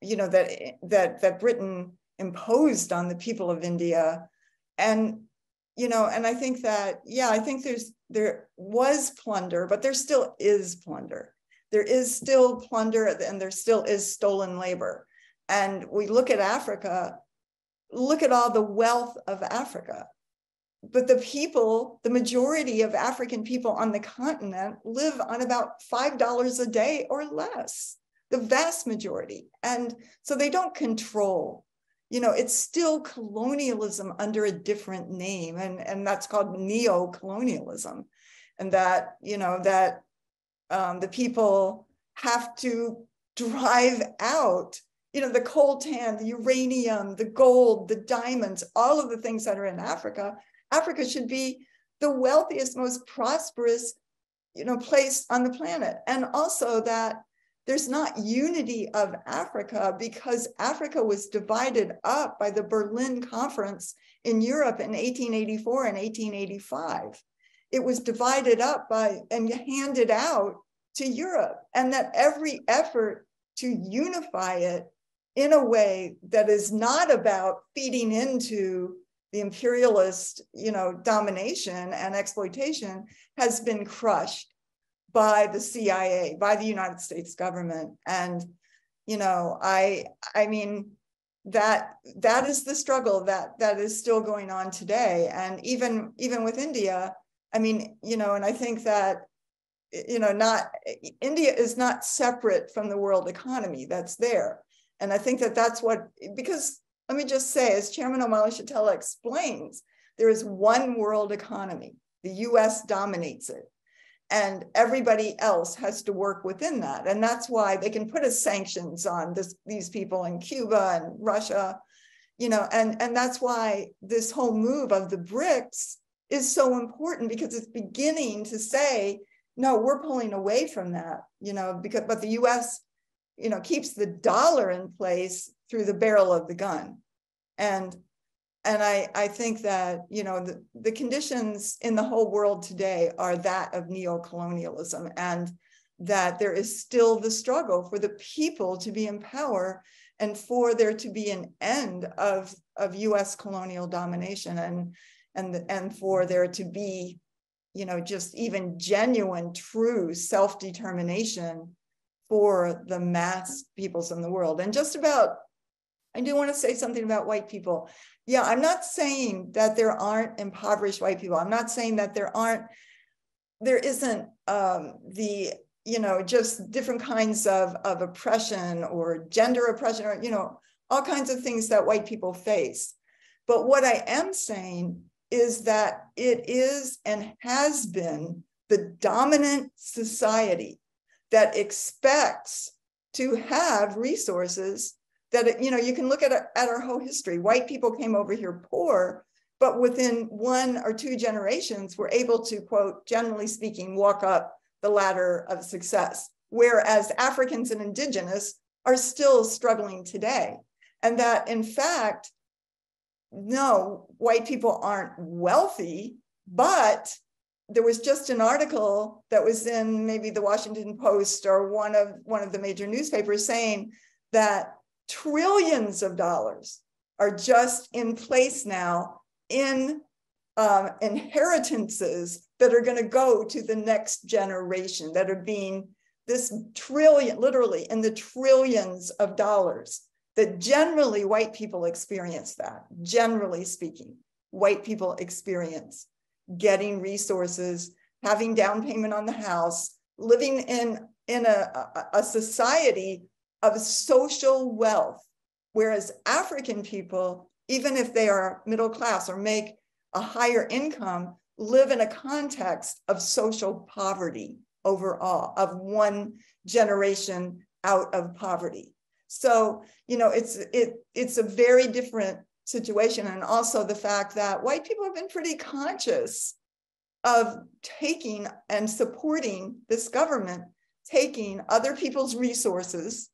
that Britain imposed on the people of India. And, and I think that, I think there was plunder, but there still is plunder. There is still plunder and there still is stolen labor. And we look at Africa, look at all the wealth of Africa. But the majority of African people on the continent live on about $5 a day or less, the vast majority. And so they don't control, it's still colonialism under a different name. And that's called neo-colonialism. And that, the people have to drive out, the coltan, the uranium, the gold, the diamonds, all of the things that are in Africa. Africa should be the wealthiest, most prosperous, place on the planet. And also that there's not unity of Africa because Africa was divided up by the Berlin Conference in Europe in 1884 and 1885. It was divided up and handed out to Europe, and that every effort to unify it in a way that is not about feeding into the imperialist, domination and exploitation has been crushed by the CIA, by the United States government. And, I mean, that is the struggle that is still going on today. And even with India, I mean, and I think that, India is not separate from the world economy that's there. And I think that's because let me just say, as Chairman Omali Yeshitela explains, there is one world economy. The US dominates it. And everybody else has to work within that. And that's why they can put sanctions on these people in Cuba and Russia, and that's why this whole move of the BRICS is so important, because it's beginning to say, no, we're pulling away from that, but the US, keeps the dollar in place through the barrel of the gun. And I think that, the conditions in the whole world today are that of neo-colonialism, and that there is still the struggle for the people to be in power and for there to be an end of US colonial domination and for there to be, just even genuine, true self-determination for the mass peoples in the world. And I do want to say something about white people. Yeah, I'm not saying that there aren't impoverished white people. I'm not saying that there isn't just different kinds of oppression or gender oppression or, all kinds of things that white people face. But what I am saying is that it is and has been the dominant society that expects to have resources that, you can look at our whole history. White people came over here poor, but within 1 or 2 generations were able to, quote, generally speaking, walk up the ladder of success, whereas Africans and indigenous are still struggling today. And that, in fact, no, white people aren't wealthy, but there was just an article that was in maybe the Washington Post or one of the major newspapers saying that trillions of dollars are just in place now in inheritances that are going to go to the next generation, that are being this trillion, literally in the trillions of dollars, that generally white people experience that. Generally speaking, white people experience getting resources, having down payment on the house, living in a society of social wealth, whereas African people, even if they are middle class or make a higher income, live in a context of social poverty overall, of one generation out of poverty. So, you know, it's a very different situation. And also the fact that white people have been pretty conscious of taking and supporting this government, taking other people's resources,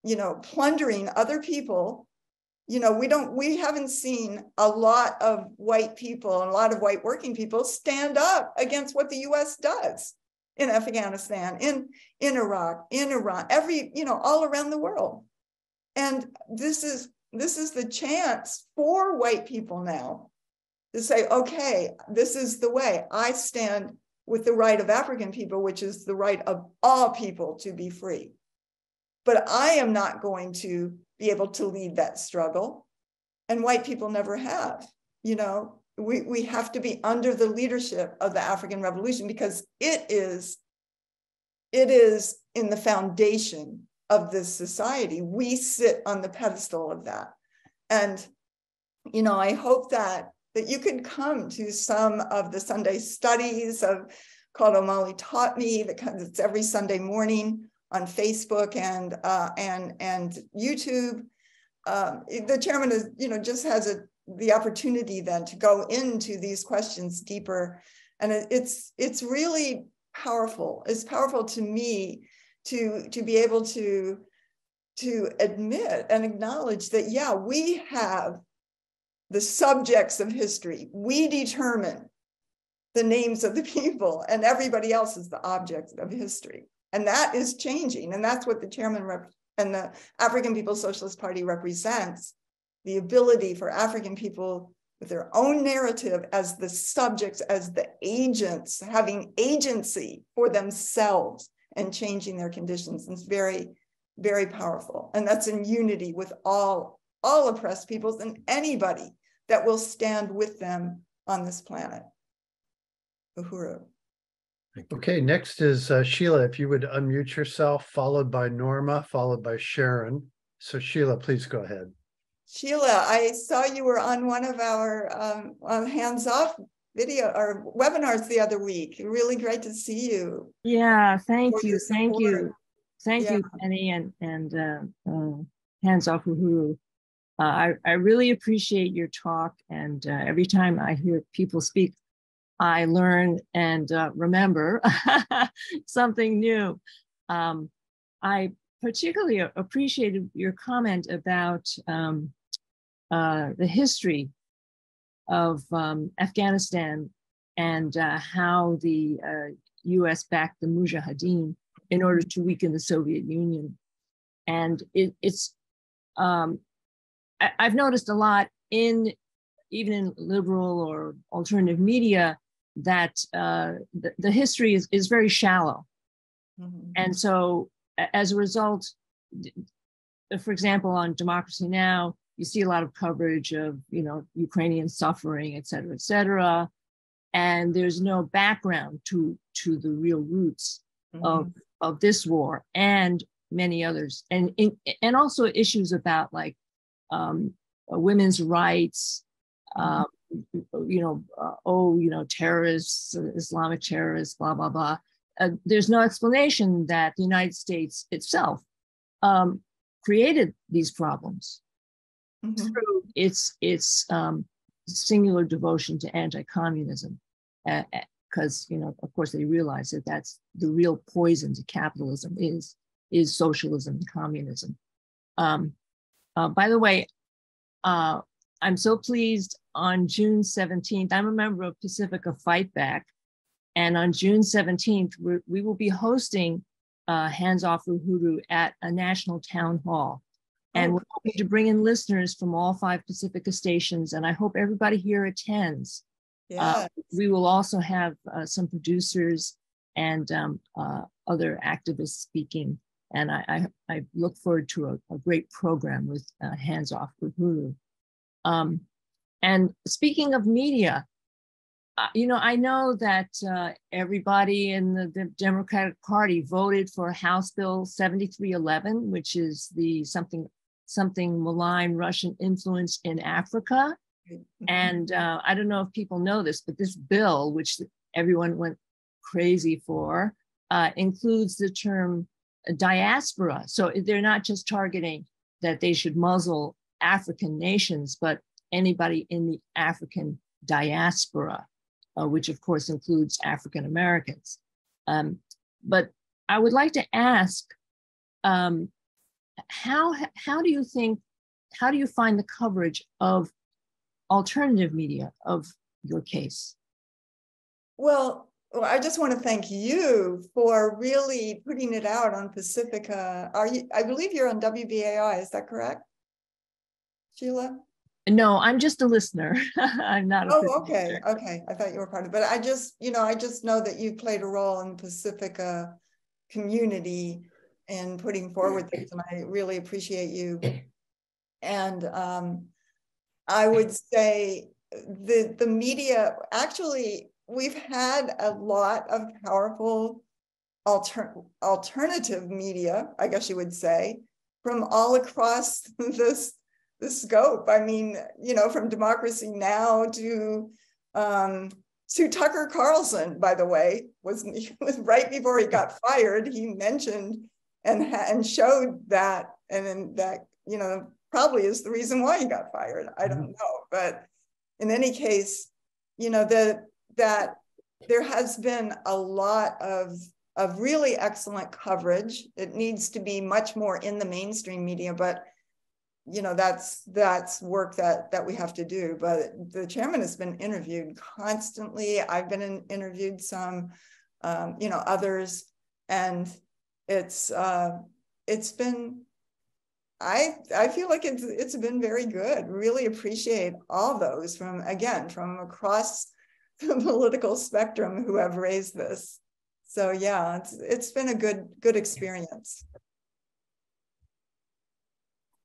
you know, plundering other people. You know, we haven't seen a lot of white people and a lot of white working people stand up against what the US does in Afghanistan, in Iraq, in Iran, all around the world. And this is the chance for white people now to say, okay, this is the way. I stand with the right of African people, which is the right of all people to be free. But I am not going to be able to lead that struggle. And white people never have. You know, we have to be under the leadership of the African Revolution, because it is in the foundation of this society. We sit on the pedestal of that. And, you know, I hope that you could come to some of the Sunday studies called Omali Taught Me, it's every Sunday morning on Facebook and YouTube. The chairman is, you know, just has the opportunity then to go into these questions deeper. And it's really powerful. It's powerful to me to be able to admit and acknowledge that, yeah, we have the subjects of history. We determine the names of the people, and everybody else is the objects of history. And that is changing. And that's what the chairman and the African People's Socialist Party represents, the ability for African people with their own narrative as the subjects, as the agents, having agency for themselves and changing their conditions. And it's very, very powerful. And that's in unity with all oppressed peoples and anybody that will stand with them on this planet. Uhuru. Okay, next is Sheila. If you would unmute yourself, followed by Norma, followed by Sharon. So Sheila, please go ahead. Sheila, I saw you were on one of our hands-off video or webinars the other week. Really great to see you. Yeah, thank you, Penny and Hands Off Uhuru. I really appreciate your talk, and every time I hear people speak, I learn and remember something new. I particularly appreciated your comment about the history of Afghanistan and how the US backed the Mujahideen in order to weaken the Soviet Union. And I've noticed a lot even in liberal or alternative media that the history is very shallow. Mm-hmm. And so as a result, for example, on Democracy Now!, you see a lot of coverage of, you know, Ukrainian suffering, et cetera, and there's no background to the real roots mm-hmm. of this war and many others, and also issues about like women's rights, terrorists, Islamic terrorists, blah, blah, blah. There's no explanation that the United States itself created these problems mm-hmm. through its singular devotion to anti-communism, because, you know, of course, they realize that that's the real poison to capitalism is socialism and communism. By the way, I'm so pleased on June 17th, I'm a member of Pacifica Fight Back, and on June 17th, we will be hosting Hands Off Uhuru at a national town hall. And we're hoping to bring in listeners from all 5 Pacifica stations, and I hope everybody here attends. Yes. We will also have some producers and other activists speaking, and I look forward to a great program with Hands Off Uhuru. And speaking of media, you know, I know that everybody in the Democratic Party voted for House Bill 7311, which is the something malign Russian influence in Africa. And I don't know if people know this, but this bill, which everyone went crazy for, includes the term diaspora. So they're not just targeting that they should muzzle African nations, but anybody in the African diaspora, which of course includes African Americans. But I would like to ask, how do you find the coverage of alternative media of your case? Well, I just want to thank you for really putting it out on Pacifica. I believe you're on WBAI, is that correct, Sheila? No, I'm just a listener. I'm not a okay. I thought you were part of it. But I just know that you played a role in the Pacifica community in putting forward things, and I really appreciate you. And I would say the media, actually, we've had a lot of powerful alternative media, I guess you would say, from all across the scope. I mean, you know, from Democracy Now! To Tucker Carlson, by the way, was right before he got fired. He mentioned and showed that, and that, you know, probably is the reason why he got fired. I don't know, but in any case, you know, that there has been a lot of really excellent coverage. It needs to be much more in the mainstream media, but you know, that's work that we have to do. But the chairman has been interviewed constantly. I've been interviewed some, you know, others, and it's been, I feel like it's been very good. Really appreciate all those from across the political spectrum who have raised this. So yeah, it's been a good experience.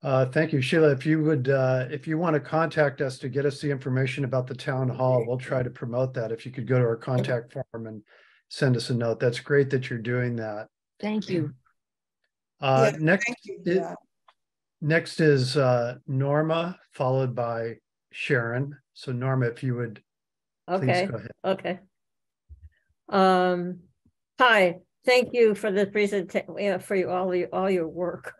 Thank you, Sheila. If you would, if you want to contact us to get us the information about the town hall, we'll try to promote that. If you could go to our contact form and send us a note. That's great that you're doing that. Thank you. Next is Norma, followed by Sharon. So Norma, if you would please go ahead. Okay. Hi, thank you for the presentation, for all your work.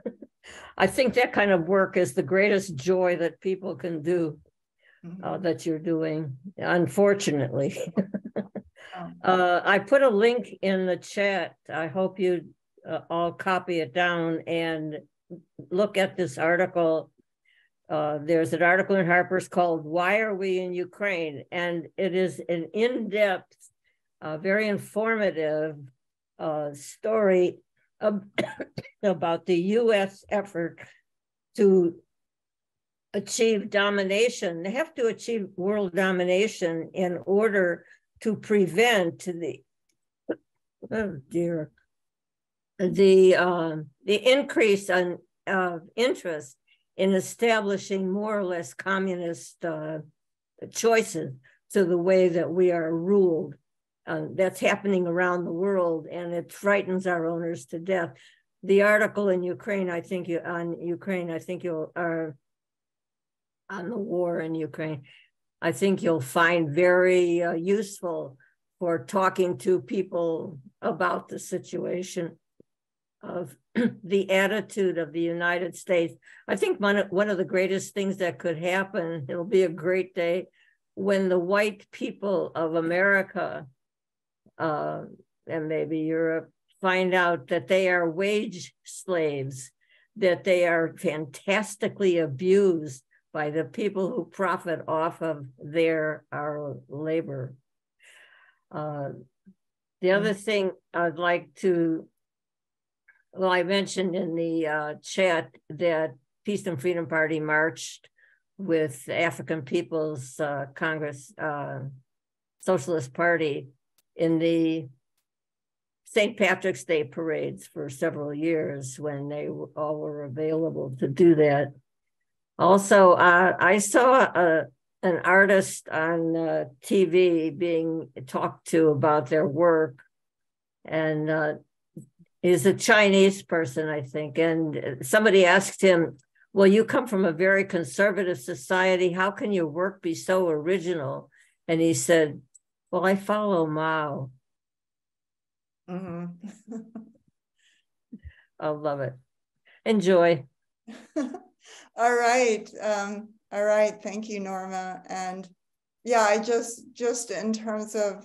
I think that kind of work is the greatest joy that people can do, that you're doing, unfortunately. I put a link in the chat. I hope you all copy it down and look at this article. There's an article in Harper's called "Why Are We in Ukraine?" And it is an in-depth, very informative story about the US effort to achieve domination. They have to achieve world domination in order to prevent the increase in interest in establishing more or less communist choices to the way that we are ruled. That's happening around the world, and it frightens our owners to death. The article in Ukraine, I think you'll on the war in Ukraine, I think you'll find very useful for talking to people about the situation of the attitude of the United States. I think one of the greatest things that could happen, it'll be a great day, when the white people of America and maybe Europe find out that they are wage slaves, that they are fantastically abused by the people who profit off of our labor. The other thing I'd like to, well, I mentioned in the chat that Peace and Freedom Party marched with African People's Congress, Socialist Party, in the St. Patrick's Day parades for several years when they all were available to do that. Also, I saw an artist on TV being talked to about their work, and he's a Chinese person, I think, and somebody asked him, well, you come from a very conservative society. How can your work be so original? And he said, well, I follow Mao. Mm-hmm. I love it. Enjoy. All right. All right. Thank you, Norma. And yeah, I just in terms of,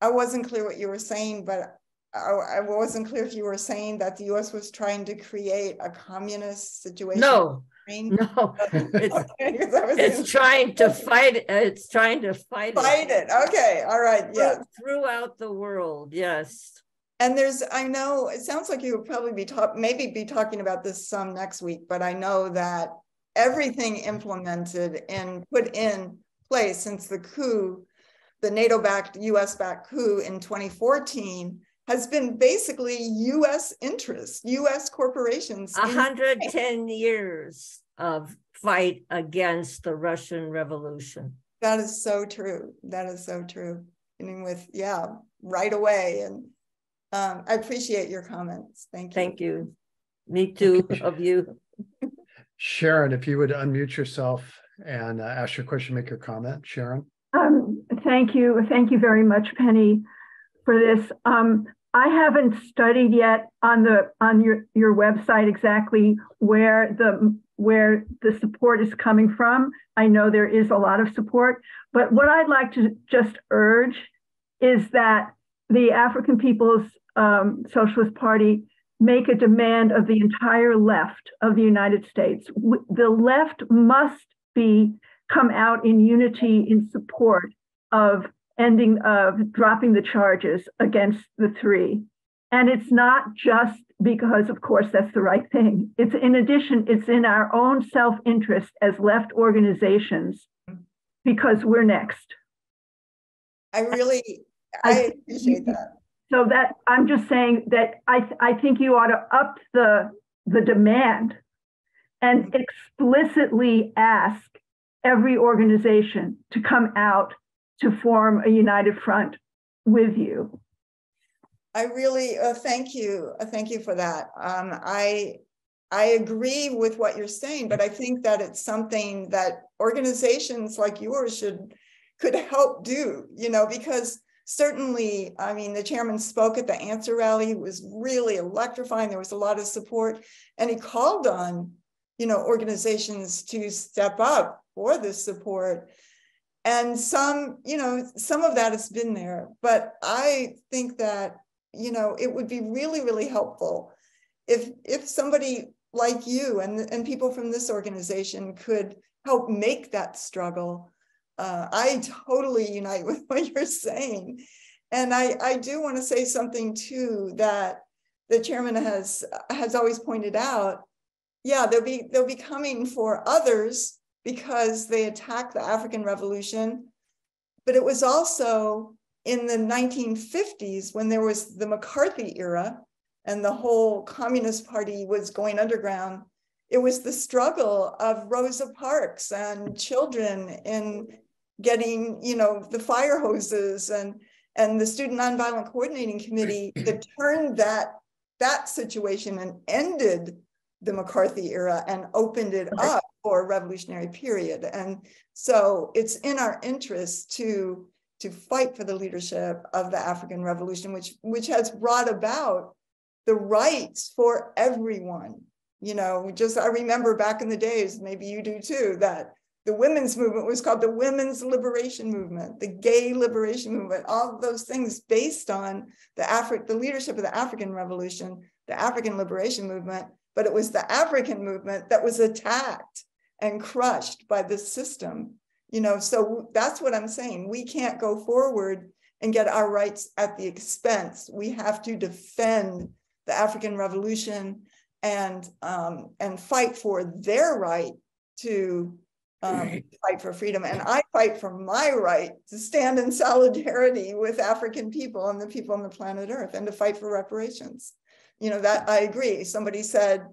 I wasn't clear what you were saying, but I wasn't clear if you were saying that the US was trying to create a communist situation. No, it's trying to fight it. It's trying to fight it. Okay. All right. Yeah. Throughout the world. Yes. And I know it sounds like you would probably be talking about this some next week, but I know that everything implemented and put in place since the coup, the NATO-backed, US-backed coup in 2014, has been basically US interests, US corporations. 110 years of fight against the Russian Revolution. That is so true. That is so true. Beginning with, right away. And I appreciate your comments. Thank you. Thank you. Me too, of you. Sharon, if you would unmute yourself and ask your question, make your comment. Sharon. Thank you. Thank you very much, Penny, for this. I haven't studied yet on your website exactly where the support is coming from. I know there is a lot of support, but what I'd like to just urge is that the African People's Socialist Party make a demand of the entire left of the United States. The left must come out in unity in support of dropping the charges against the three. And it's not just because, of course, that's the right thing. It's in addition, it's in our own self-interest as left organizations, because we're next. I appreciate that. So that I'm just saying that I think you ought to up the demand and explicitly ask every organization to come out to form a united front with you. I really thank you. Thank you for that. I agree with what you're saying, but I think that it's something that organizations like yours could help do, because certainly, I mean, the chairman spoke at the Answer Rally. It was really electrifying. There was a lot of support, and he called on, organizations to step up for this support. And some of that has been there, but I think that, it would be really, really helpful if somebody like you and people from this organization could help make that struggle. I totally unite with what you're saying. And I do want to say something too, that the chairman has always pointed out. Yeah, they'll be coming for others because they attacked the African Revolution. But it was also in the 1950s when there was the McCarthy era and the whole Communist Party was going underground. It was the struggle of Rosa Parks and children in getting, the fire hoses and the Student Nonviolent Coordinating Committee that turned that situation and ended the McCarthy era and opened it up for a revolutionary period. And so it's in our interest to fight for the leadership of the African Revolution, which has brought about the rights for everyone. I remember back in the days, maybe you do too, that the women's movement was called the Women's Liberation Movement, the Gay Liberation Movement, all of those things based on the leadership of the African Revolution, the African Liberation Movement. But it was the African movement that was attacked and crushed by this system. So that's what I'm saying. We can't go forward and get our rights at the expense. We have to defend the African Revolution and fight for their right to fight for freedom. And I fight for my right to stand in solidarity with African people and the people on the planet Earth and to fight for reparations. That I agree. Somebody said,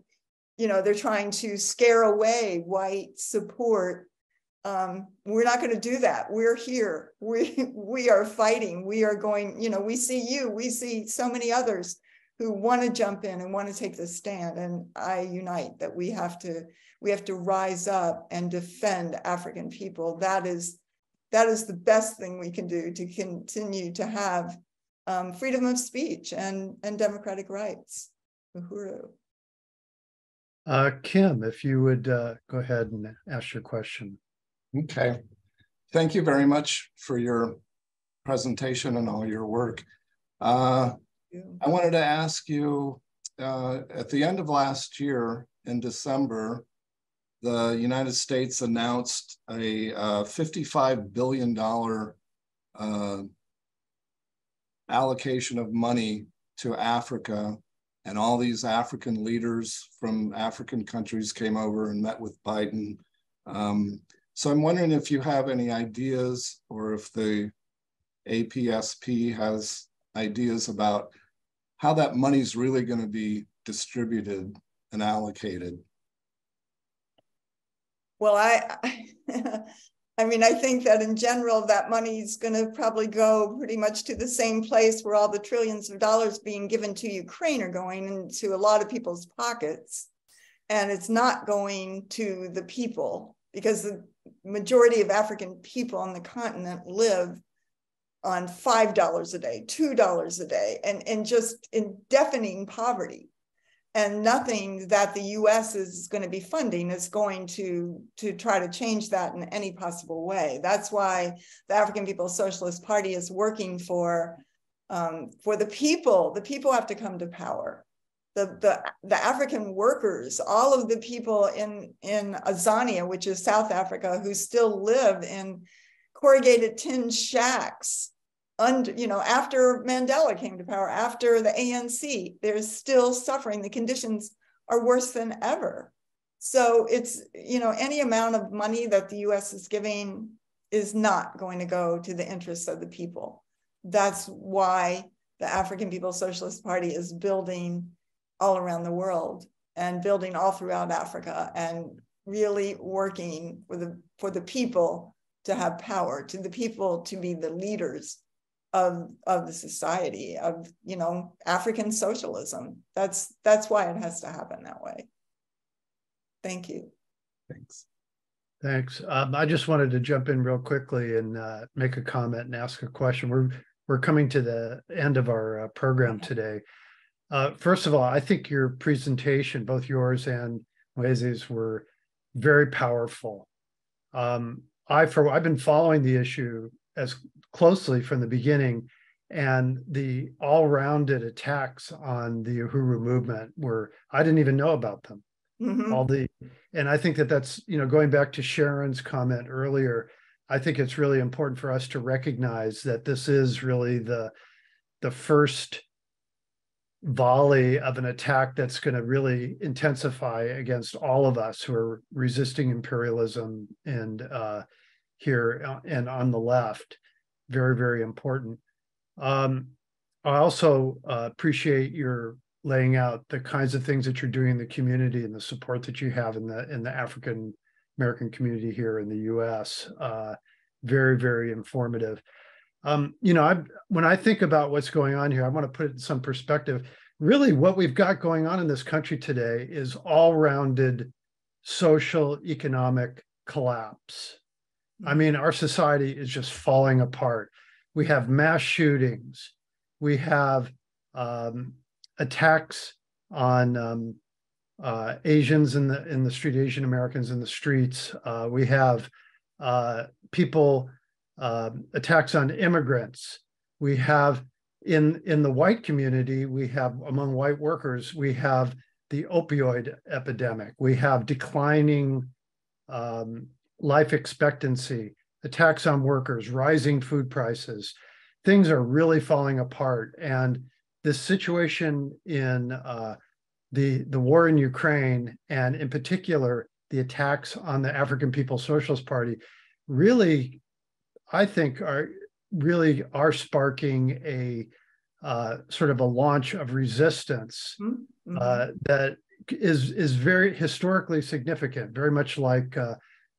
they're trying to scare away white support We're not going to do that. We're here. We are fighting. We are going, we see you, we see so many others who want to jump in and want to take this stand. And I unite that we have to rise up and defend African people. That is the best thing we can do to continue to have freedom of speech and democratic rights. Uhuru. Kim, if you would go ahead and ask your question. Okay. Thank you very much for your presentation and all your work. I wanted to ask you, at the end of last year, in December, the United States announced a $55 billion allocation of money to Africa, and all these African leaders from African countries came over and met with Biden. So I'm wondering if you have any ideas, or if the APSP has ideas about how that money is really going to be distributed and allocated. Well, I mean, I think that in general, that money is going to probably go pretty much to the same place where all the trillions of dollars being given to Ukraine are going, into a lot of people's pockets. And it's not going to the people, because the majority of African people on the continent live on $5 a day, $2 a day, and just in deafening poverty. And nothing that the US is going to be funding is going to try to change that in any possible way. That's why the African People's Socialist Party is working for the people. The people have to come to power. The African workers, all of the people in Azania, which is South Africa, who still live in corrugated tin shacks, after Mandela came to power, after the ANC, they're still suffering. The conditions are worse than ever. So it's, any amount of money that the US is giving is not going to go to the interests of the people. That's why the African People's Socialist Party is building all around the world and building all throughout Africa, and really working for the people to have power, to the people to be the leaders of the society, of African socialism. That's why it has to happen that way. Thank you. Thanks. I just wanted to jump in real quickly and make a comment and ask a question. We're coming to the end of our program today. First of all, I think your presentation, both yours and Mwezi's, were very powerful. I've been following the issue as closely from the beginning, and the all-rounded attacks on the Uhuru Movement I didn't even know about them. Mm-hmm. And I think that's, going back to Sharon's comment earlier, I think it's really important for us to recognize that this is really the first volley of an attack that's going to really intensify against all of us who are resisting imperialism and here and on the left. Very, very important. I also appreciate your laying out the kinds of things that you're doing in the community and the support that you have in the African American community here in the US. Very, very informative. When I think about what's going on here, I want to put it in some perspective. Really, what we've got going on in this country today is all-rounded social, economic collapse. I mean, our society is just falling apart. We have mass shootings. We have attacks on Asians in the street, Asian Americans in the streets. We have attacks on immigrants. We have in the white community, we have among white workers, we have the opioid epidemic. We have declining life expectancy, attacks on workers, rising food prices. Things are really falling apart. And this situation in the war in Ukraine, and in particular, the attacks on the African People's Socialist Party, really, I think, are sparking a sort of a launch of resistance that is very historically significant, very much like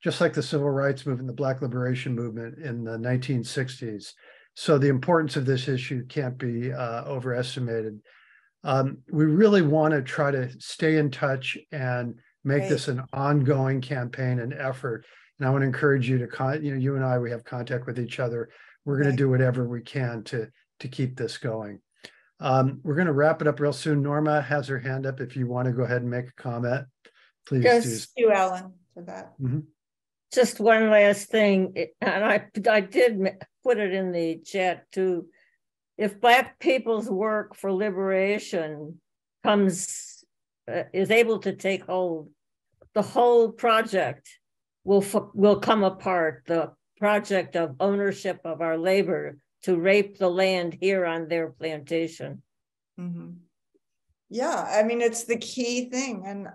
just like the civil rights movement, the Black liberation movement in the 1960s. So the importance of this issue can't be overestimated. We really want to try to stay in touch and make this an ongoing campaign and effort. And I want to encourage you to, you and I, we have contact with each other. We're going to do whatever we can to keep this going. We're going to wrap it up real soon. Norma has her hand up. If you want to go ahead and make a comment, please do. Thank you, Alan, for that. Just one last thing, and I did put it in the chat too. If Black people's work for liberation is able to take hold, the whole project will come apart. The project of ownership of our labor to rape the land here on their plantation. Yeah, I mean, it's the key thing, and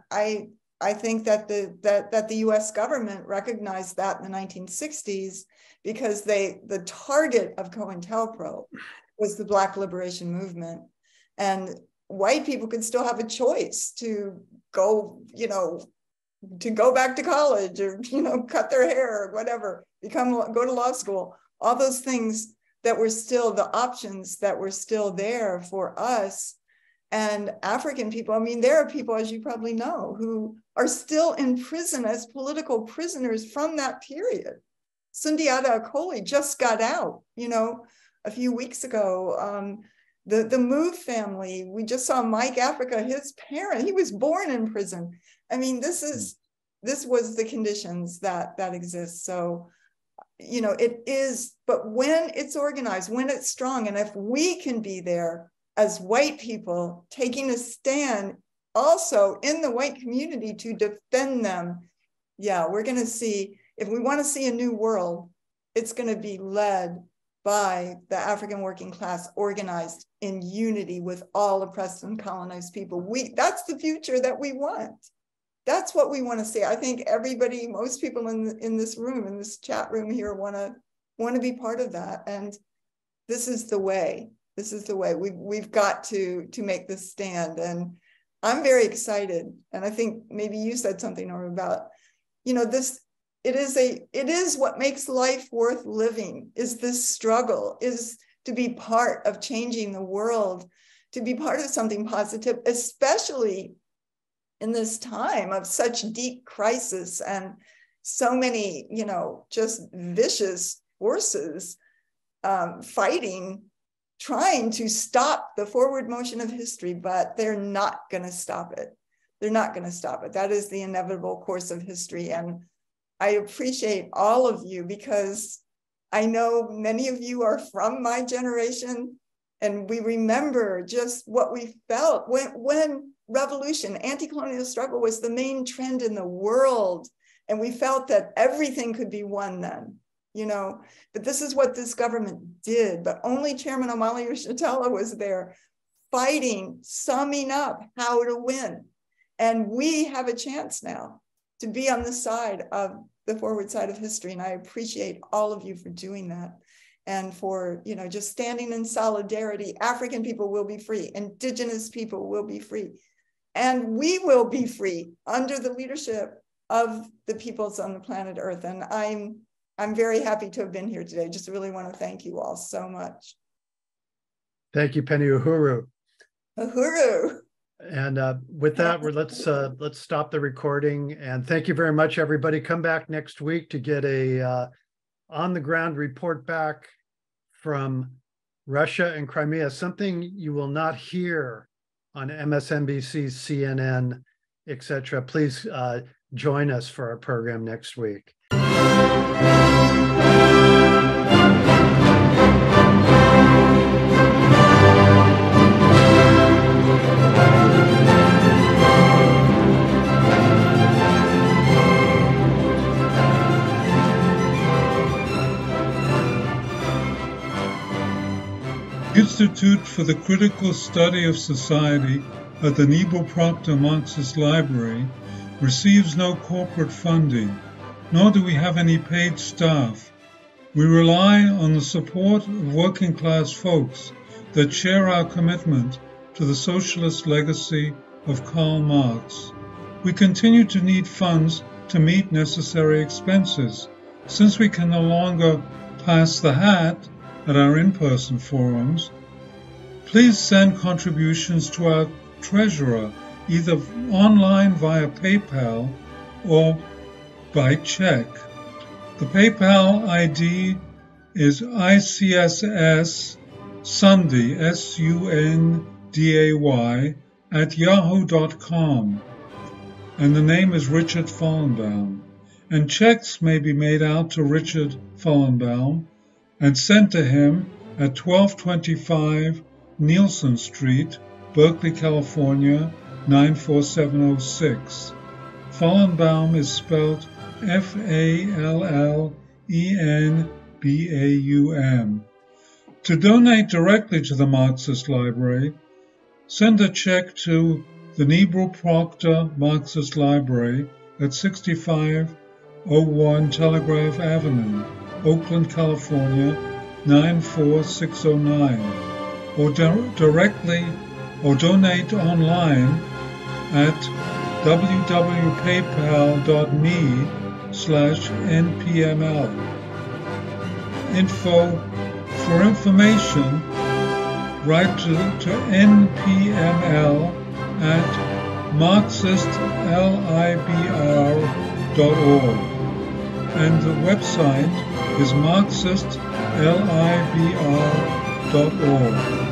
I think that the US government recognized that in the 1960s because the target of COINTELPRO was the Black liberation movement, and white people could still have a choice to go, to go back to college or, cut their hair or whatever, go to law school, all those things that were still the options that were still there for us. And African people, I mean, there are people, as you probably know, who are still in prison as political prisoners from that period. Sundiata Acoli just got out, a few weeks ago. The Move family, we just saw Mike Africa, his parent, he was born in prison. I mean, this was the conditions that exist. So, it is, but when it's organized, when it's strong, and if we can be there as white people taking a stand also in the white community to defend them, yeah, we're going to see, if we want to see a new world, it's going to be led by the African working class organized in unity with all oppressed and colonized people. That's the future that we want. That's what we want to see. I think everybody, most people in this room, in this chat room here, want to be part of that. And this is the way. This is the way. We've got to make this stand. And I'm very excited. And I think maybe you said something, Norma, about, this. It is what makes life worth living, is this struggle, is to be part of changing the world, to be part of something positive, especially in this time of such deep crisis and so many, just vicious forces fighting, trying to stop the forward motion of history, but they're not going to stop it. They're not going to stop it. That is the inevitable course of history. And I appreciate all of you because I know many of you are from my generation, and we remember just what we felt when revolution, anti-colonial struggle was the main trend in the world. And we felt that everything could be won then, but this is what this government did. But only Chairman Omali Yeshitela was there fighting, summing up how to win. And we have a chance now to be on the side of the forward side of history. And I appreciate all of you for doing that and for, just standing in solidarity. African people will be free. Indigenous people will be free. And we will be free under the leadership of the peoples on the planet Earth. And I'm very happy to have been here today. Just really want to thank you all so much. Thank you, Penny. Uhuru. Uhuru. And with that, let's stop the recording. And thank you very much, everybody. Come back next week to get a on-the-ground report back from Russia and Crimea, something you will not hear on MSNBC, CNN, etc. Please join us for our program next week. Institute for the Critical Study of Society at the Nebo Proctor Marxist Library receives no corporate funding, nor do we have any paid staff. We rely on the support of working class folks that share our commitment to the socialist legacy of Karl Marx. We continue to need funds to meet necessary expenses. Since we can no longer pass the hat at our in-person forums, please send contributions to our treasurer, either online via PayPal or by check. The PayPal ID is ICSS Sunday, SUNDAY, at yahoo.com, and the name is Richard Fallenbaum. And checks may be made out to Richard Fallenbaum and sent to him at 1225 Nielsen Street, Berkeley, California, 94706. Fallenbaum is spelled Fallenbaum. To donate directly to the Marxist Library, send a check to the Nebel Proctor Marxist Library at 6501 Telegraph Avenue, Oakland, California, 94609, or directly or donate online at www.paypal.me/npml. For information, write to npml at marxistlibr.org, and the website is marxistlibr.org.